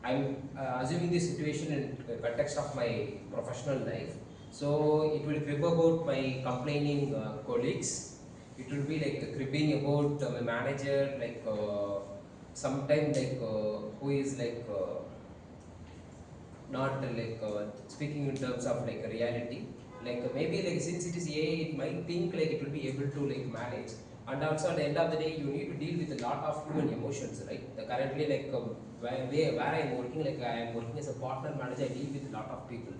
I'm assuming this situation in the context of my professional life. So it will crib about my complaining colleagues. It will be cribbing about my manager, sometime who is not speaking in terms of reality. Maybe since it is AI, it might think it will be able to manage. And also at the end of the day, you need to deal with a lot of human emotions, right? Currently, where I am working, I am working as a partner manager, I deal with a lot of people.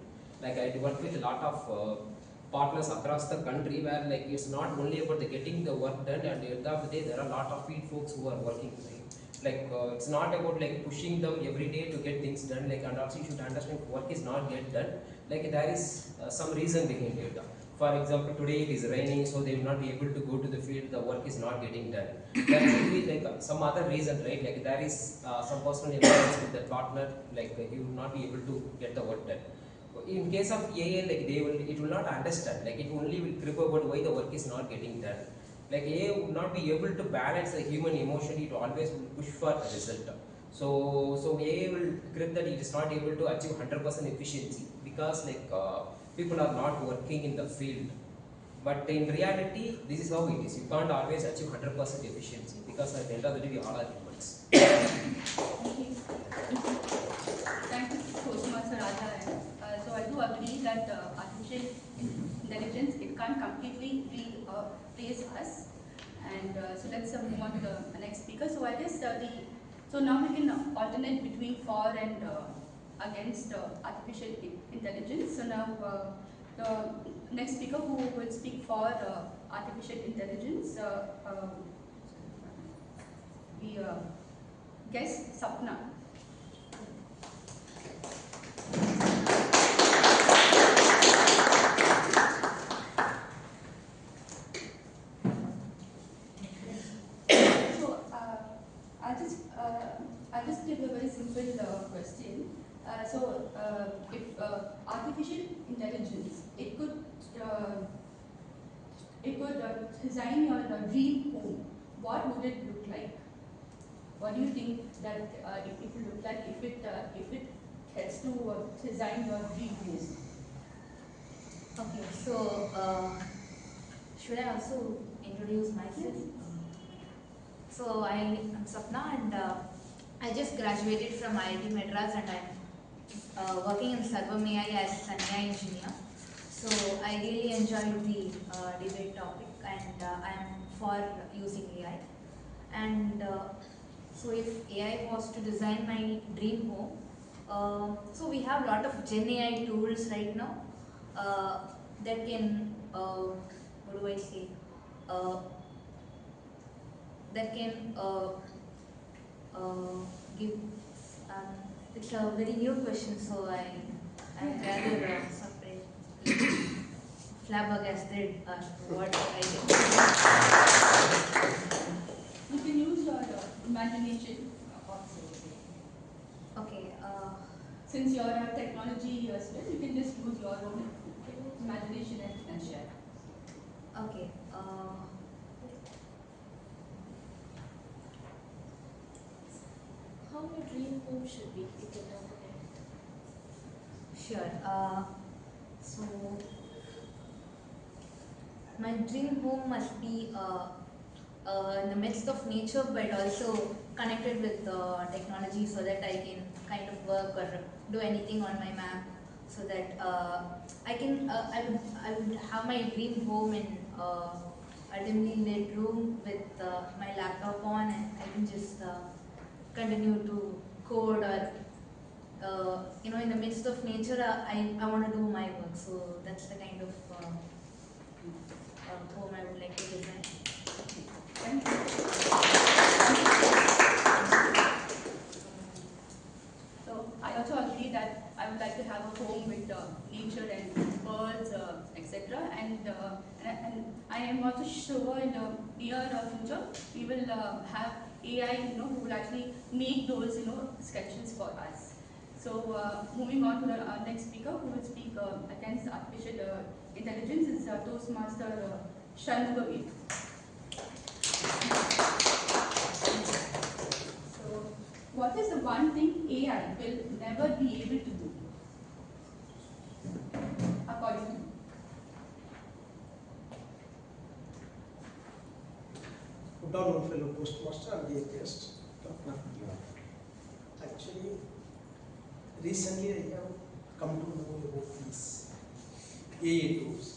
I work with a lot of partners across the country where it's not only about getting the work done, and at the end of the day, there are a lot of field folks who are working, right? It's not about pushing them every day to get things done, and also you should understand work is not get done. There is some reason behind it. For example, today it is raining, so they will not be able to go to the field, the work is not getting done. There should be some other reason, right? There is some personal emergency with the partner, he will not be able to get the work done. In case of AI, it will not understand, it only will crib about why the work is not getting done. AI would not be able to balance the human emotion, it always will push for a result. So AI will crib that it is not able to achieve 100% efficiency because people are not working in the field. But in reality, this is how it is. You can't always achieve 100% efficiency because at the end of the day, we all are humans. Thank you, Toastmaster Raja. So I do agree that artificial intelligence, it can't completely replace us. And so let's move on to the next speaker. So I guess so now we can alternate between for and against artificial intelligence. So now the next speaker who will speak for artificial intelligence, we guest Sapna. I'll just give a very simple question. If artificial intelligence, it could design your dream home, what would it look like? What do you think that it will look like if it gets to design your dream home? Okay, so should I also introduce myself? So I am Sapna, and I just graduated from IIT Madras, and I'm working in Sarvam AI as an AI engineer. So I really enjoyed the debate topic, and I am for using AI. And so if AI was to design my dream home, so we have a lot of Gen AI tools right now that can, what do I say, that can give. It's a very new question, so I'm rather surprised, flabbergasted at what I did. You can use your imagination also. Okay. Since you're a technology student, you can just use your own imagination and share. Okay. How your dream home should be, you can talk about it. Sure. So my dream home must be in the midst of nature, but also connected with technology, so that I can kind of work or do anything on my map, so that I would have my dream home in a dimly lit room with my laptop on, and I can just continue to code, or in the midst of nature, I want to do my work. So that's the kind of home I would like to design. Thank you. So I also agree that I would like to have a home with nature and birds, etc. And I am also sure in the near future we will have AI, who will actually make those, sketches for us. So moving on to the next speaker, who will speak against artificial intelligence, is Toastmaster Shanmugavel. So, what is the one thing AI will never be able to do, according to you? Good afternoon, fellow Toastmaster and the guest. Actually, recently I have come to know about these AI tools.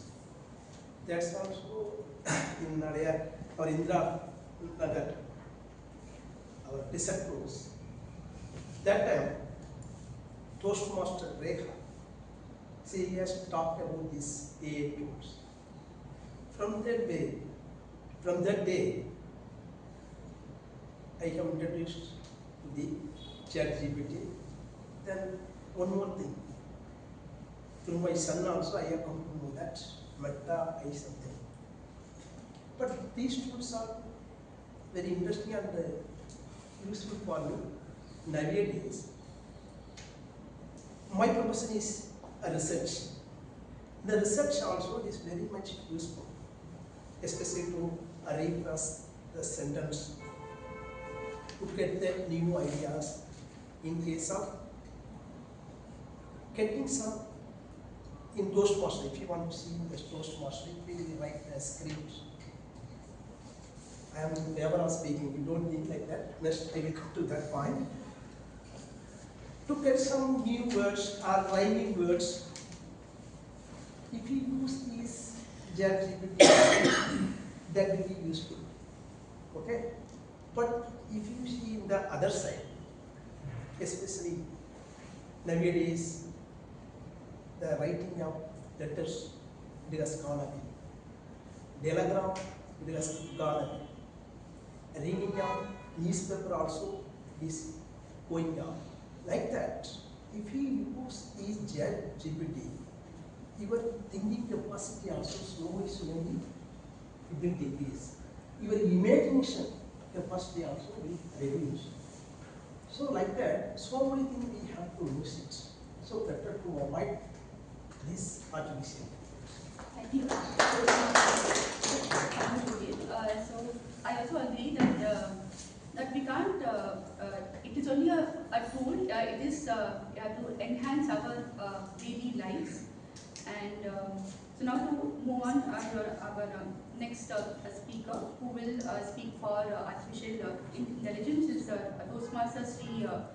That's also in Nadia or Indra Nagar, our desert tools. That time, Toastmaster Rekha, she has talked about these AI tools. From that day, I have introduced to the ChatGPT. Then one more thing. Through my son also I have come to know that Meta is something. But these tools are very interesting and useful for me nowadays. My profession is a research. The research also is very much useful, especially to rephrase the sentence, to get the new ideas in case of getting some in Toastmaster. If you want to see the Toastmaster, please write a script. I am in favor of speaking. You don't think like that. Next, I will come to that point. To get some new words or rhyming words, if you use these ChatGPT, that will be useful. Okay? But if you see the other side, especially nowadays, the writing of letters, it has gone away. Telegram, it has gone away. Reading of newspaper also is going down. Like that, if you use these ChatGPT, your thinking capacity also slowly it will decrease. Your imagination capacity also will reduce. So like that, so many things we have to use it. So better to avoid this artificial. Thank you. So I also agree that we can't. It is only a tool. It is to enhance our daily lives. And so now to move on to our next speaker, who will speak for artificial intelligence, is Toastmaster Sriannapoorani.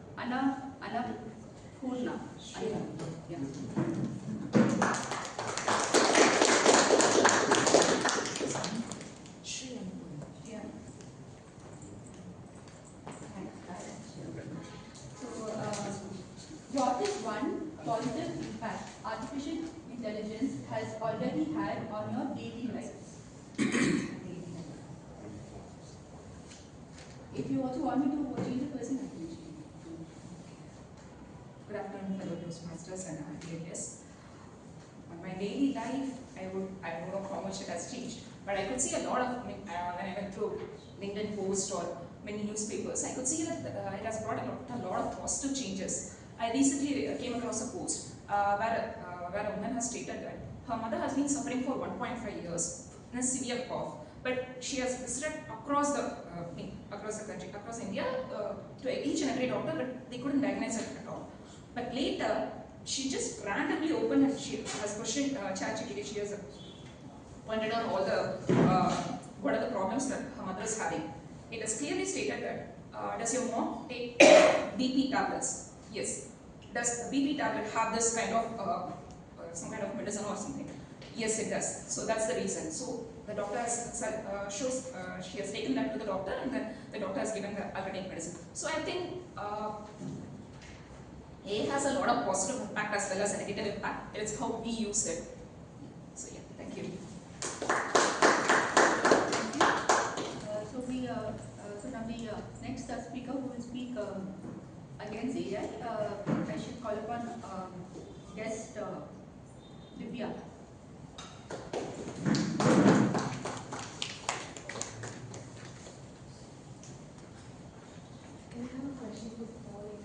Yeah. What is one positive impact artificial intelligence has already had on your daily lives? if you also want me to change the person, I can change. Good afternoon, fellow Toastmasters and dear guests. On my daily life, I don't know how much it has changed, but I could see a lot of, when I went through LinkedIn posts or many newspapers, I could see that it has brought a lot of positive changes. I recently came across a post where a woman has stated that her mother has been suffering for 1.5 years in a severe cough, but she has visited across the country, across India, to each and every doctor, but they couldn't diagnose it at all. But later, she just randomly opened and she has questioned ChatGPT. She has pointed out all the what are the problems that her mother is having. It is clearly stated that does your mom take BP tablets? Yes. Does the BP tablet have this kind of some kind of medicine or something? Yes, it does. So that's the reason. So the doctor has she has taken that to the doctor, and then the doctor has given the alternative medicine. So I think it has a lot of positive impact as well as a negative impact. It's how we use it. So yeah, thank you. So now the next speaker who will speak against AI, I should call upon guest Divya. Can I have a question before you?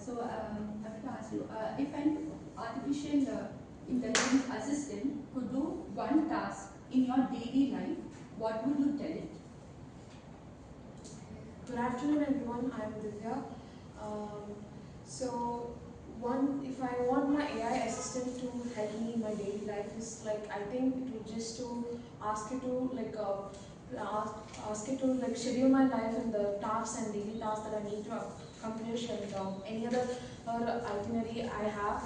So I have to ask you, if an artificial intelligence assistant could do one task in your daily life, what would you tell it? Good afternoon, everyone. I'm Divya. If I want my AI assistant to help me in my daily life, is like I think it would just to ask it to schedule my life and the tasks and daily tasks that I need to accomplish, and any other itinerary I have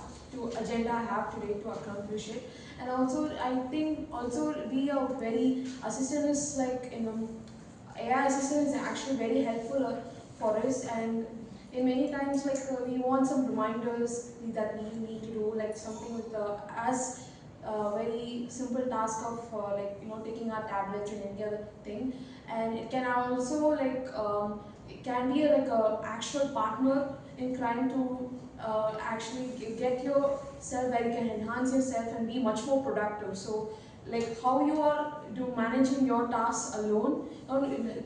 agenda I have today to accomplish it. And also I think also be a very assistant is like AI assistant is actually very helpful for us, and in many times we want some reminders that we need to do, like something with as very simple task of taking our tablets and any other thing. And it can also it can be a actual partner in trying to actually get yourself where you can enhance yourself and be much more productive. So like how you are managing your tasks alone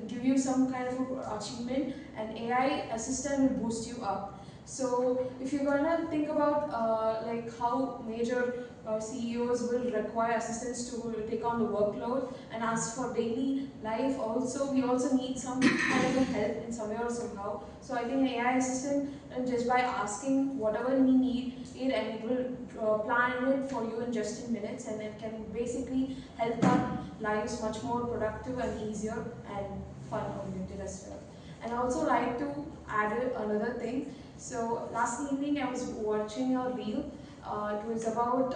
give you some kind of achievement, and AI assistant will boost you up. So if you're gonna think about how major CEOs will require assistants to take on the workload, and as for daily life also, we also need some kind of help in some way or somehow. So I think an AI assistant, and just by asking whatever we need it, and it will plan it for you in just in minutes, and it can basically help our lives much more productive and easier and fun oriented as well. And I also like to add another thing. So last evening I was watching a reel. It was about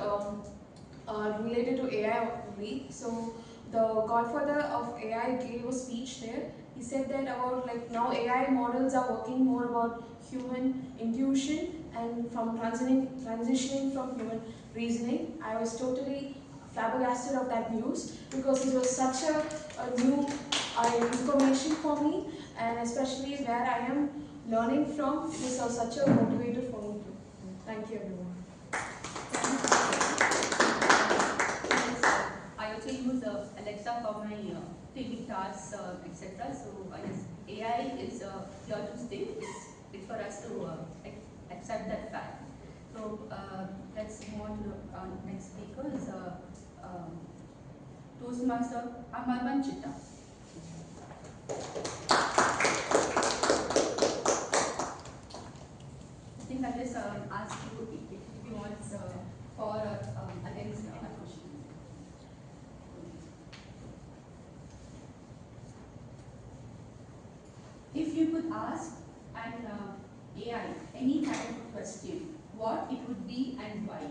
related to AI only. So the godfather of AI gave a speech there. He said that about now AI models are working more about human intuition and from transitioning from human reasoning. I was totally flabbergasted of that news because it was such a new information for me, and especially where I am learning from, it is such a motivator for me too. Thank you, everyone. I also use Alexa for my taking tasks, etc. So AI is here to stay. It's for us to accept that fact. So let's move on to our next speaker. Is Toastmaster Amarvanchitha. I think I'll just ask you if you want for or against a question. If you could ask an AI any kind of question, what it would be and why?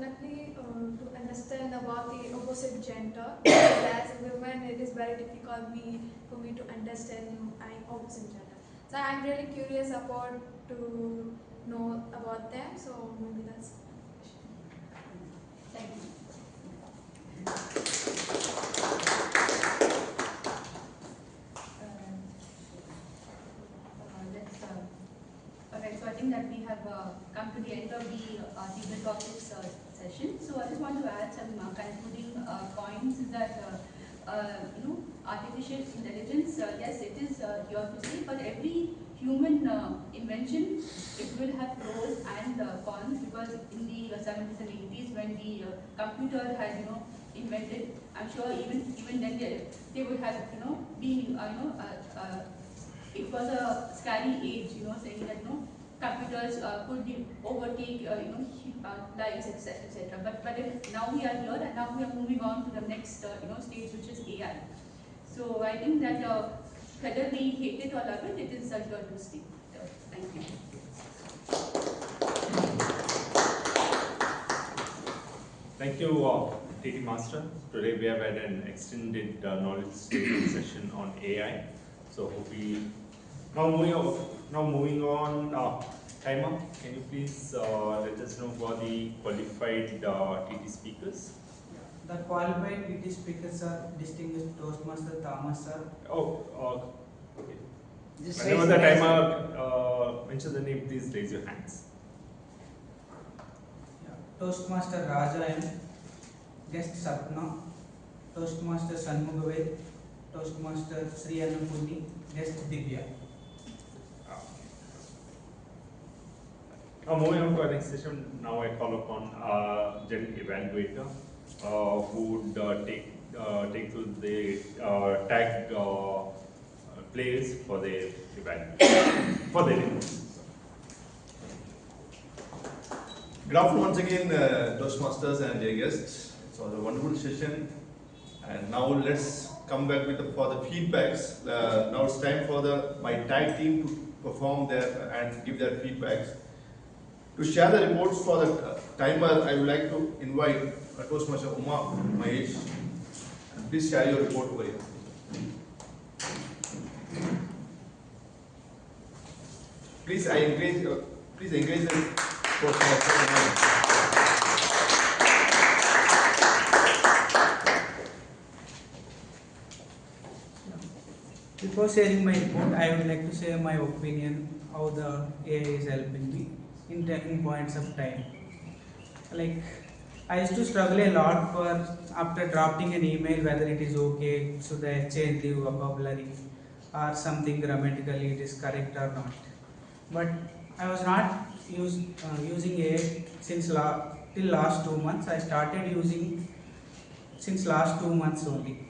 definitely to understand about the opposite gender. Because as a woman, it is very difficult for me to understand my opposite gender. So I'm really curious about to know about them. So maybe that's. Thank you. Alright, so I think that we have come to the end of the debate topics session. So I just want to add some concluding points. Is that artificial intelligence, yes, it is here to stay, but every human invention, it will have pros and cons, because in the 70s and 80s when the computer had invented, I'm sure even then they would have been it was a scary age, saying that computers could overtake lives, etc. But now we are here, and now we are moving on to the next stage, which is AI. So I think that whether we hate it or love it, it is here to stay. Thank you. Thank you, TT Master. Today we have had an extended knowledge session on AI. So we now moving on. Timer, can you please let us know who are the qualified TT speakers? The qualified TT speakers are distinguished Toastmaster Thomas sir. Oh, okay. Just Whenever the timer mentions the name, please raise your hands. Toastmaster Raja N, guest Sapna, Toastmaster Shanmugavel, Toastmaster Sriannapoorani, guest Divya. Now moving on to our next session, now I call upon General Evaluator, who would take through the tagged players for their evaluation, for their inputs. Good afternoon once again, Toastmasters and their guests. It was a wonderful session, and now let's come back for the feedbacks. Now it's time for my tag team to perform there and give their feedbacks. To share the reports for the timer, I would like to invite Toastmaster Umamaheshwar. Please share your report over here. Please encourage the Toastmaster. Before sharing my report, I would like to share my opinion how the AI is helping me in taking points of time. Like, I used to struggle a lot after drafting an email whether it is okay, should I change the vocabulary or something grammatically it is correct or not. But I was not using AI since till last 2 months. I started using since last 2 months only.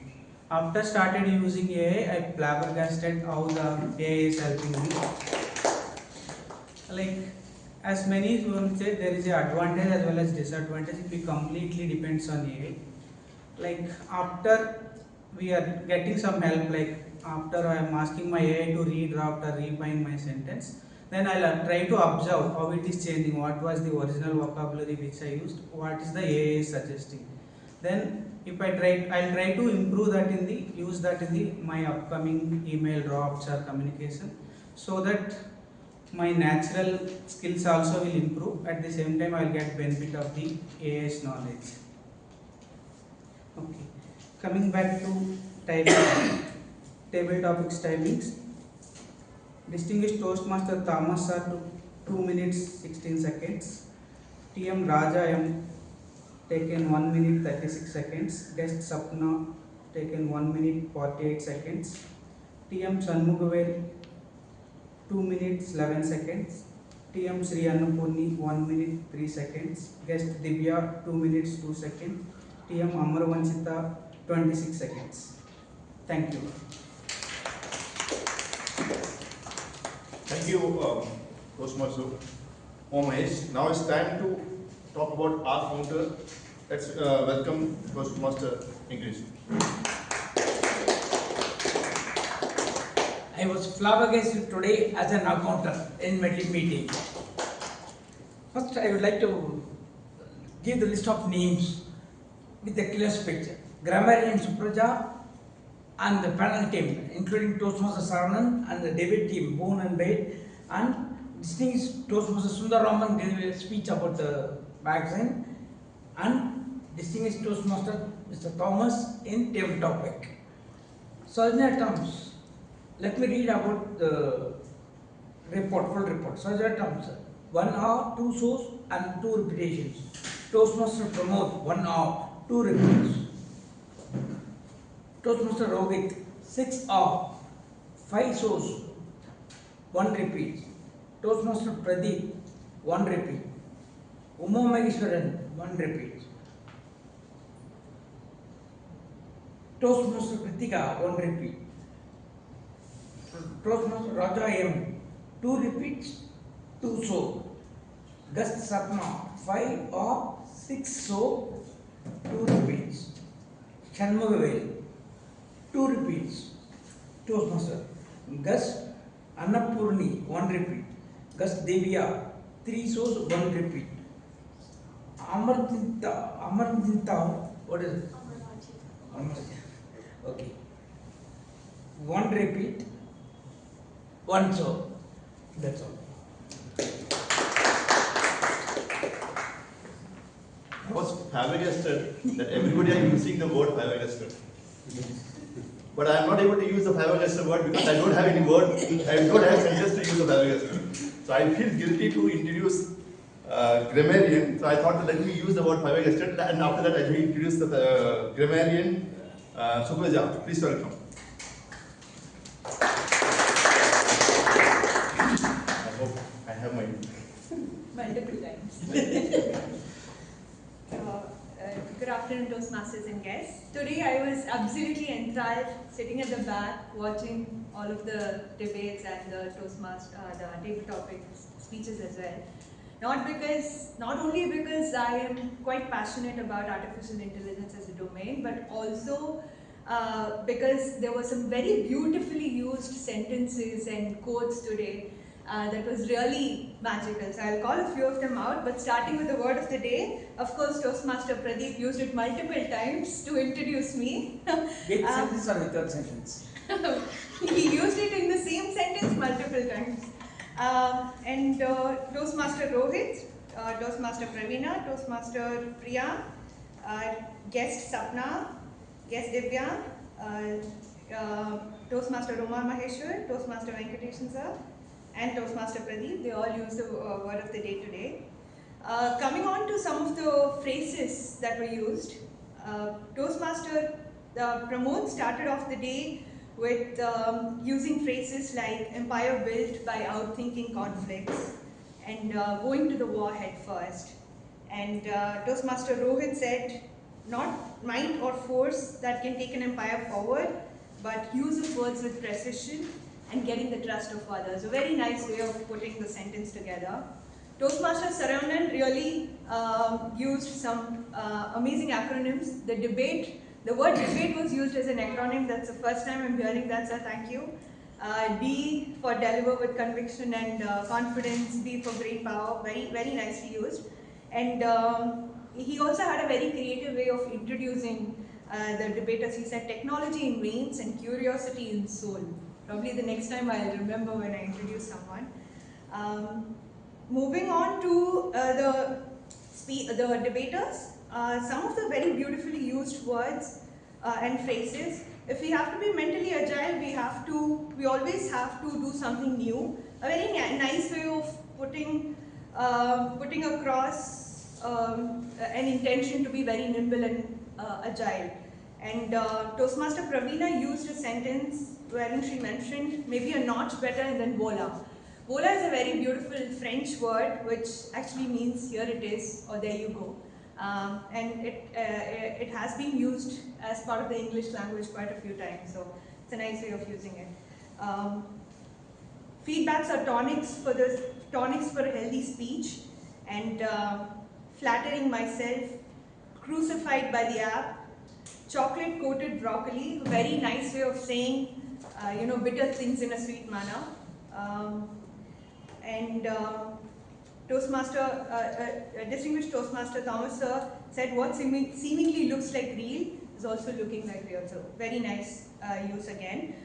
After started using AI, I flabbergasted how the AI is helping me. Like, as many people say, there is an advantage as well as disadvantage. It completely depends on AI. Like, after we are getting some help, like after I am asking my AI to redraft or refine my sentence, then I'll try to observe how it is changing, what was the original vocabulary which I used, what is the AI is suggesting. Then if I'll try to improve that use that in my upcoming email drafts or communication, so that my natural skills also will improve. At the same time, I'll get benefit of the AI's knowledge. Okay, coming back to typing, table topics typings. Distinguished Toastmaster Thomas sir 2 minutes 16 seconds. TM Raja M taken 1 minute 36 seconds. Guest Sapna taken 1 minute 48 seconds. TM Shanmugavel 2 minutes 11 seconds. TM Sriannapoorani 1 minute 3 seconds. Guest Divya 2 minutes 2 seconds. TM Amarvanchitha 26 seconds. Thank you. Thank you, Toastmaster Umamaheshwar. Now it's time to talk about our founder. Let's welcome Toastmaster English. I was flabbergasted today as an accountant in Medley meeting. First, I would like to give the list of names with a clear picture. Grammarian Supraja and the panel team, including Toastmaster Saravanan and the debate team, Bone and Bait, and distinguished Toastmaster Sundararaman gave a speech about the magazine, and distinguished Toastmaster Mr. Thomas in table topic. So, in terms, let me read about the report, full report. So, terms, 1 hour, 2 shows and 2 repetitions. Toastmaster Pramodh, 1 hour, 2 repeats. Toastmaster Rohith, 6 hours, 5 shows, 1 repeat. Toastmaster Pradeep, 1 repeat. Umamaheshwar, 1 repeat. Toastmaster Krithika, 1 repeat. Toastmaster Balaji N, 2 repeats, 2 shows. Guest Sapna, 5 or 6 shows, 2 repeats. Shanmugavel, 2 repeats. Toastmaster Gus Sriannapoorani, 1 repeat. Gus Divya, 3 shows, 1 repeat. Amarvanchitha, what is it? Amarvanchitha. Okay. 1 repeat, 1 show. That's all. I was flabbergasted that everybody are using the word flabbergasted. But I am not able to use the flabbergasted word because I don't have any word, I don't have sentence to use the flabbergasted. So I feel guilty to introduce Grammarian. So I thought that let me use the word flabbergasted, and after that I will introduce the Grammarian. Supraja, please welcome. I hope I have my multiple times. Good afternoon, Toastmasters and guests. Today I was absolutely enthralled, sitting at the back, watching all of the debates and the the table topic speeches as well. Not only because I am quite passionate about artificial intelligence as a domain, but also because there were some very beautifully used sentences and quotes today that was really magical. So I'll call a few of them out, but starting with the word of the day, of course, Toastmaster Pradeep used it multiple times to introduce me. With sentence or without sentence? He used it in the same sentence multiple times. And Toastmaster Rohith, Toastmaster Praveena, Toastmaster Priya, guest Sapna, guest Divya, Toastmaster Umamaheshwar, Toastmaster Venkatesan sir, and Toastmaster Pradeep. They all use the word of the day today. Coming on to some of the phrases that were used, Toastmaster Pramodh started off the day with using phrases like empire built by outthinking conflicts and going to the war head first. And Toastmaster Rohith said, not might or force that can take an empire forward, but use of words with precision and getting the trust of others. A very nice way of putting the sentence together. Toastmaster Saravanan really used some amazing acronyms. The word debate was used as an acronym. That's the first time I'm hearing that, sir. Thank you. D for deliver with conviction and confidence. B for great power. Very, very nicely used. And he also had a very creative way of introducing the debaters. He said technology in veins and curiosity in soul. Probably the next time I'll remember when I introduce someone. Moving on to the debaters, some of the very beautifully used words and phrases. If we have to be mentally agile, we always have to do something new. A very nice way of putting across an intention to be very nimble and agile. And Toastmaster Praveena used a sentence wherein she mentioned maybe a notch better and then voila. Voila is a very beautiful French word which actually means here it is or there you go. And it has been used as part of the English language quite a few times, so it's a nice way of using it. Feedbacks are tonics for a healthy speech, and flattering myself, crucified by the app, chocolate coated broccoli, a very nice way of saying bitter things in a sweet manner. And Distinguished Toastmaster Thomas sir said what seemingly looks like real is also looking like real. So very nice use again.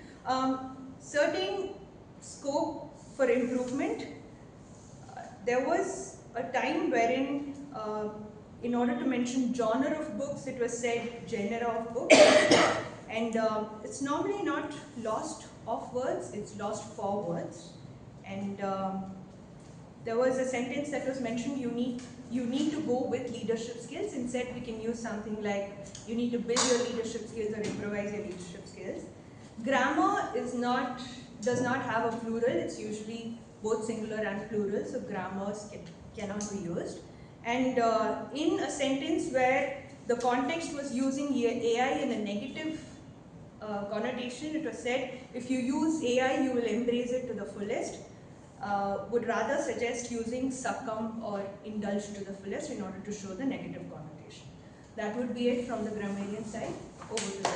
Certain scope for improvement. There was a time wherein, in order to mention genre of books, it was said genre of books. And it's normally not lost of words, it's lost for words. And there was a sentence that was mentioned, you need to go with leadership skills. Instead, we can use something like, you need to build your leadership skills or improvise your leadership skills. Grammar does not have a plural, it's usually both singular and plural, so grammars cannot be used. And in a sentence where the context was using AI in a negative connotation, it was said, if you use AI, you will embrace it to the fullest. Would rather suggest using succumb or indulge to the fullest in order to show the negative connotation. That would be it from the grammarian side. Over to the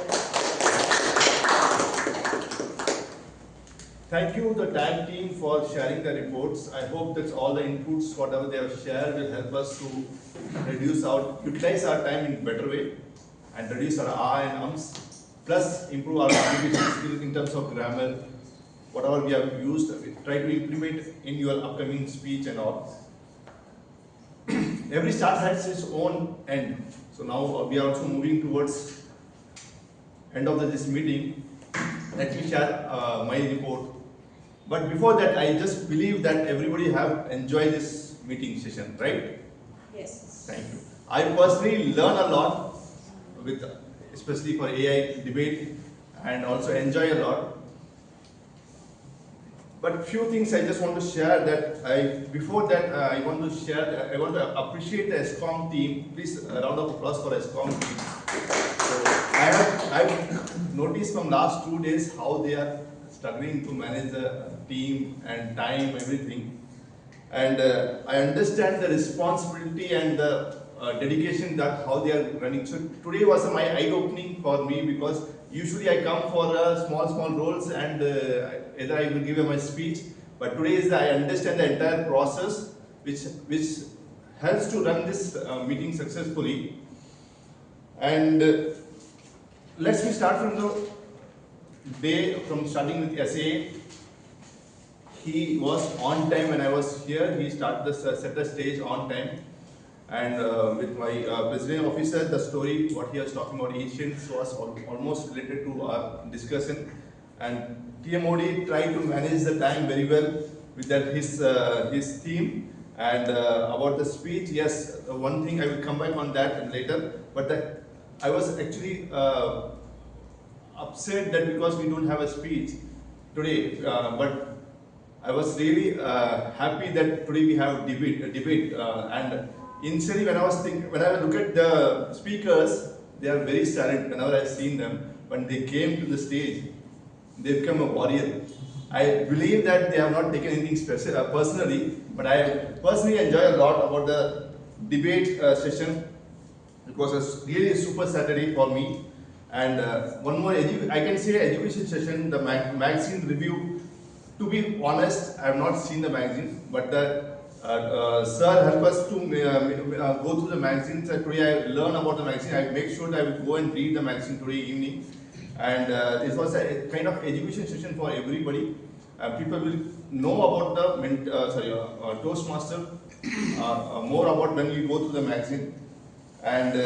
Thank you, the TAG team, for sharing the reports. I hope that all the inputs, whatever they have shared, will help us to utilize our time in a better way and reduce our R and ums, plus improve our communication skills in terms of grammar. Whatever we have used, try to implement in your upcoming speech and all. Every start has its own end. So now we are also moving towards end of this meeting. Let me share my report. But before that, I just believe that everybody have enjoyed this meeting session, right? Yes. Thank you. I personally learn a lot with, especially for AI debate, and also enjoy a lot. But few things I just want to share that I want to appreciate the ESCOM team. Please, a round of applause for ESCOM team. So I've noticed from last 2 days how they are struggling to manage the team and time, everything. And I understand the responsibility and the dedication that how they are running. So today was my eye-opening for me, because usually I come for small roles and either I will give my speech. But today is I understand the entire process which helps to run this meeting successfully. And let's me start from the day, from starting with SA. He was on time when I was here. He started the set the stage on time. And with my Presiding Officer, the story, what he was talking about ancients was almost related to our discussion. And TMoD tried to manage the time very well with that his theme. And about the speech, yes, one thing I will come back on that later. But I was actually upset that because we don't have a speech today. But I was really happy that today we have a debate. And initially, when I look at the speakers, they are very silent. Whenever I've seen them, when they came to the stage, they become a warrior. I believe that they have not taken anything special personally, but I personally enjoy a lot about the debate session. It was a really super Saturday for me. And one more, I can say education session, the magazine review. To be honest, I have not seen the magazine, but the sir helped us to go through the magazine. So today I learn about the magazine. I make sure that I will go and read the magazine today evening. And this was a kind of education session for everybody. People will know about the Toastmaster, more about when you go through the magazine. And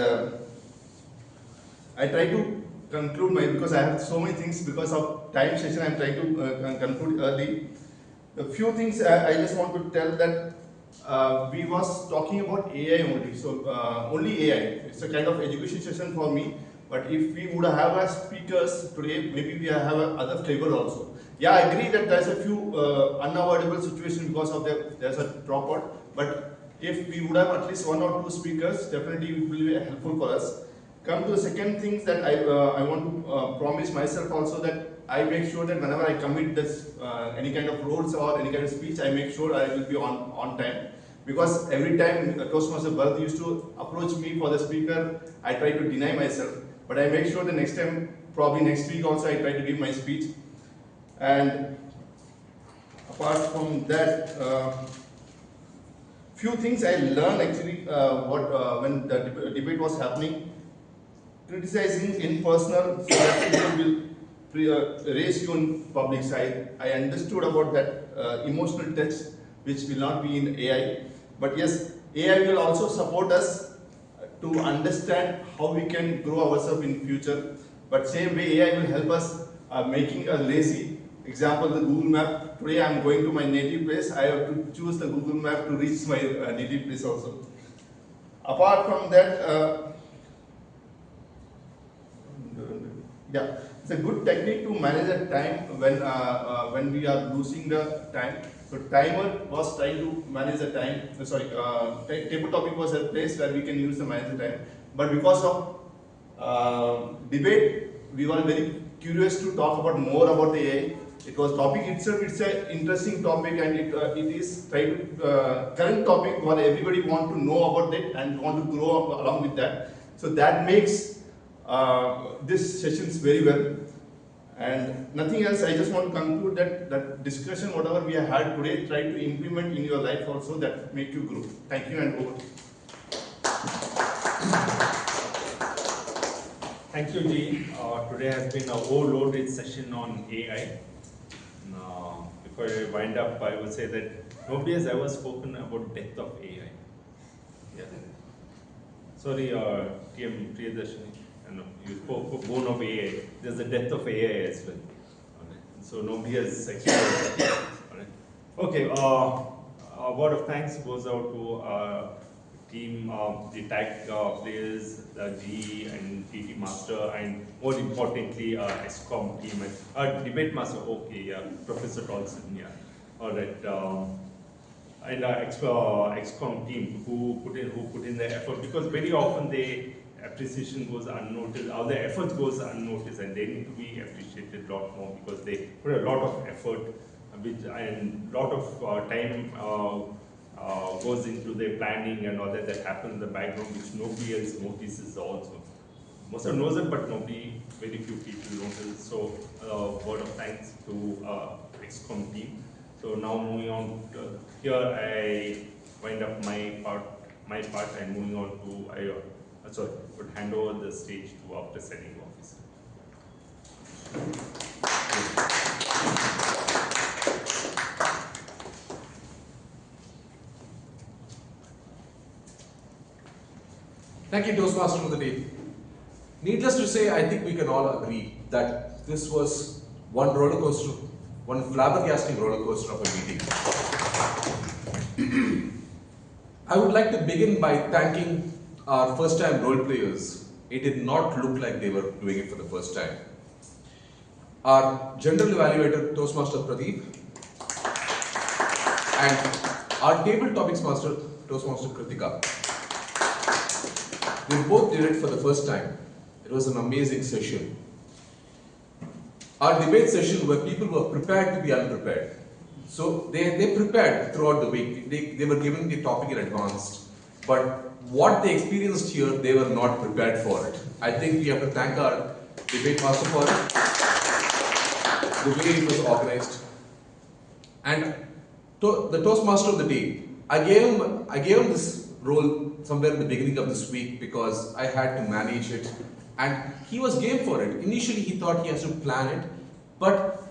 I try to conclude because I have so many things, because of time session, I am trying to conclude early. A few things I just want to tell that we was talking about AI only, so only AI. It's a kind of education session for me. But if we would have as speakers today, maybe we have other flavor also. Yeah, I agree that there's a few unavoidable situations because of there's a dropout. But if we would have at least 1 or 2 speakers, definitely it will be helpful for us. Come to the second thing that I want to promise myself also, that I make sure that whenever I commit this any kind of roles or any kind of speech, I make sure I will be on time. Because every time Toastmaster Bharat used to approach me for the speaker, I try to deny myself. But I make sure the next time, probably next week also, I try to give my speech. And apart from that, few things I learned actually when the debate was happening. Criticizing in personal, so that people will raise you in public side. I understood about that emotional touch, which will not be in AI. But yes, AI will also support us to understand how we can grow ourselves in future. But same way, AI will help us making a lazy. Example, the Google Map. Today I am going to my native place. I have to choose the Google Map to reach my native place also. Apart from that, yeah, it's a good technique to manage the time when we are losing the time. So timer was trying to manage the time. Table topic was a place where we can use the manage the time. But because of debate, we were very curious to talk about more about the AI. It was topic itself. It's an interesting topic, and it is current topic what everybody want to know about it and want to grow along with that. So that makes this sessions very well. And nothing else. I just want to conclude that discussion, whatever we have had today, try to implement in your life also that make you grow. Thank you, and over. Thank you, Ji. Today has been an overloaded session on AI. Before I wind up, I would say that nobody has ever spoken about death of AI. Yeah. Sorry, TM Priyadashini. You spoke of bone of AI. There's the death of AI as well. Right. So nobody has explored that. Right. Okay. A word of thanks goes out to our team, the tag players, the G and TT master, and more importantly, ESCOM team and debate master. Okay, yeah, Professor Tolson. Yeah. All right. And ESCOM team who put in the effort, because very often they appreciation goes unnoticed, or the effort goes unnoticed, and they need to be appreciated a lot more because they put a lot of effort, and lot of time goes into their planning and all that happens in the background, which nobody else notices also. Most of knows it, but very few people notice. So, word of thanks to ESCOM team. So now moving on to here, I wind up my part, and moving on to would hand over the stage to our Presiding Officer. Thank you, Toastmaster, for the day. Needless to say, I think we can all agree that this was one roller coaster, one flabbergasting roller coaster of a meeting. I would like to begin by thanking our first-time role players. It did not look like they were doing it for the first time. Our General Evaluator, Toastmaster Pradeep, and our Table Topics Master, Toastmaster Krithika. They both did it for the first time. It was an amazing session. Our debate session where people were prepared to be unprepared. So they prepared throughout the week. They were given the topic in advance. But what they experienced here, they were not prepared for it. I think we have to thank our debate master for it, the way it was organized. And the Toastmaster of the day, I gave him this role somewhere in the beginning of this week because I had to manage it. And he was game for it. Initially, he thought he has to plan it, but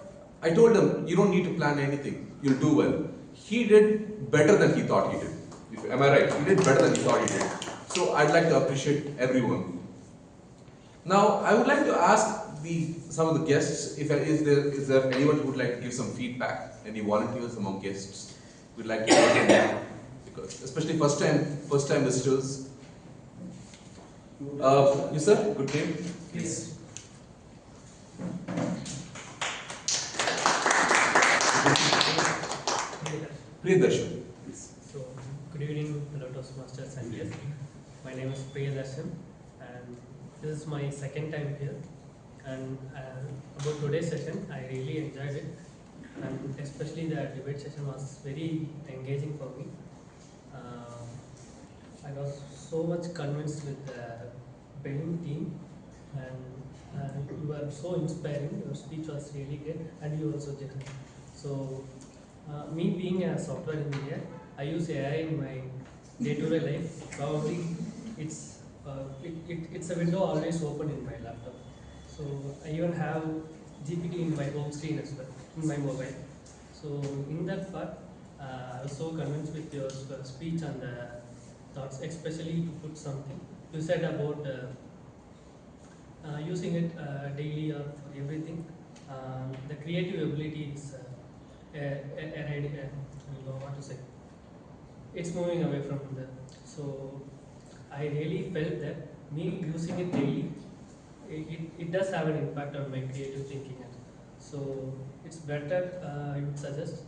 I told him, you don't need to plan anything. You'll do well. He did better than he thought he did. Am I right? He did better than he thought he did. So I'd like to appreciate everyone. Now, I would like to ask some of the guests, is there anyone who would like to give some feedback? Any volunteers among guests? We'd like to welcome them, because especially first time visitors. You sir, good name? Yes. Priyadarshan. So, good evening, fellow Toastmasters and guests. My name is Presiding, and this is my second time here. And about today's session, I really enjoyed it, and especially the debate session was very engaging for me. I was so much convinced with the building team, and you were so inspiring. Your speech was really good, and you also did. So, me being a software engineer, I use AI in my day-to-day life, probably it's a window always open in my laptop. So I even have GPT in my home screen as well, in my mobile. So in that part, I was so convinced with your speech and the thoughts, especially to put something. You said about using it daily or for everything. The creative ability is, I don't know what to say. It's moving away from that. So I really felt that me using it daily, it does have an impact on my creative thinking. So it's better, I would suggest,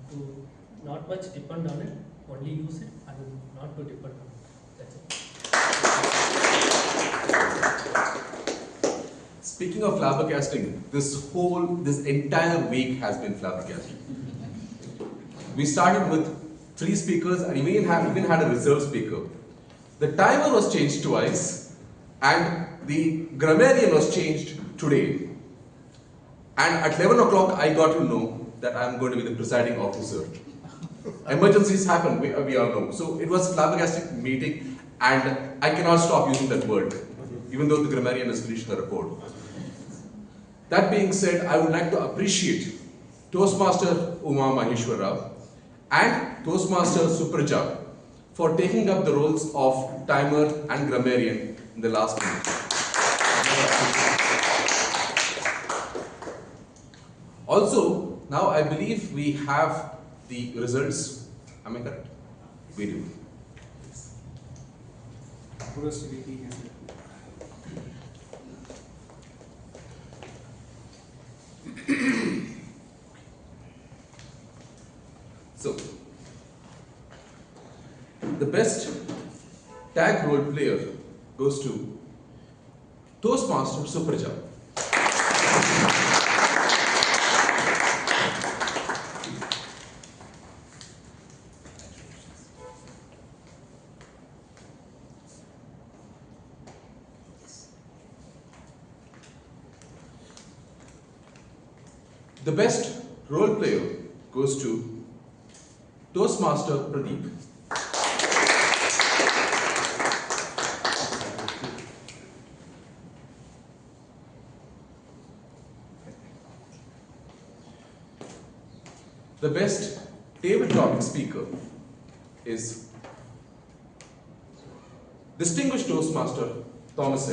to not much depend on it, only use it and not to depend on it. That's it. Speaking of flabbergasting, this entire week has been flabbergasting. We started with 3 speakers and even had a reserve speaker. The timer was changed twice and the grammarian was changed today. And at 11 o'clock I got to know that I'm going to be the presiding officer. Emergencies happen, we all know. So it was a flabbergastic meeting and I cannot stop using that word, even though the grammarian has finished the report. That being said, I would like to appreciate Toastmaster Umamaheshwar and Toastmaster Supraja for taking up the roles of timer and grammarian in the last minute. Also, now I believe we have the results. Am I correct? We do. So, the best tag role player goes to Toastmaster Supraja. The best role player goes to Toastmaster Pradeep. The best table topic speaker is Distinguished Toastmaster Thomas.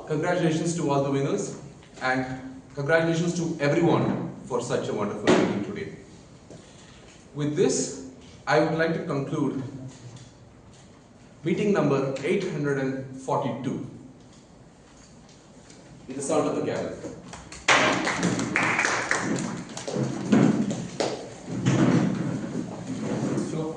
Congratulations to all the winners and congratulations to everyone for such a wonderful meeting today. With this, I would like to conclude meeting number 842 with the sound of the gavel.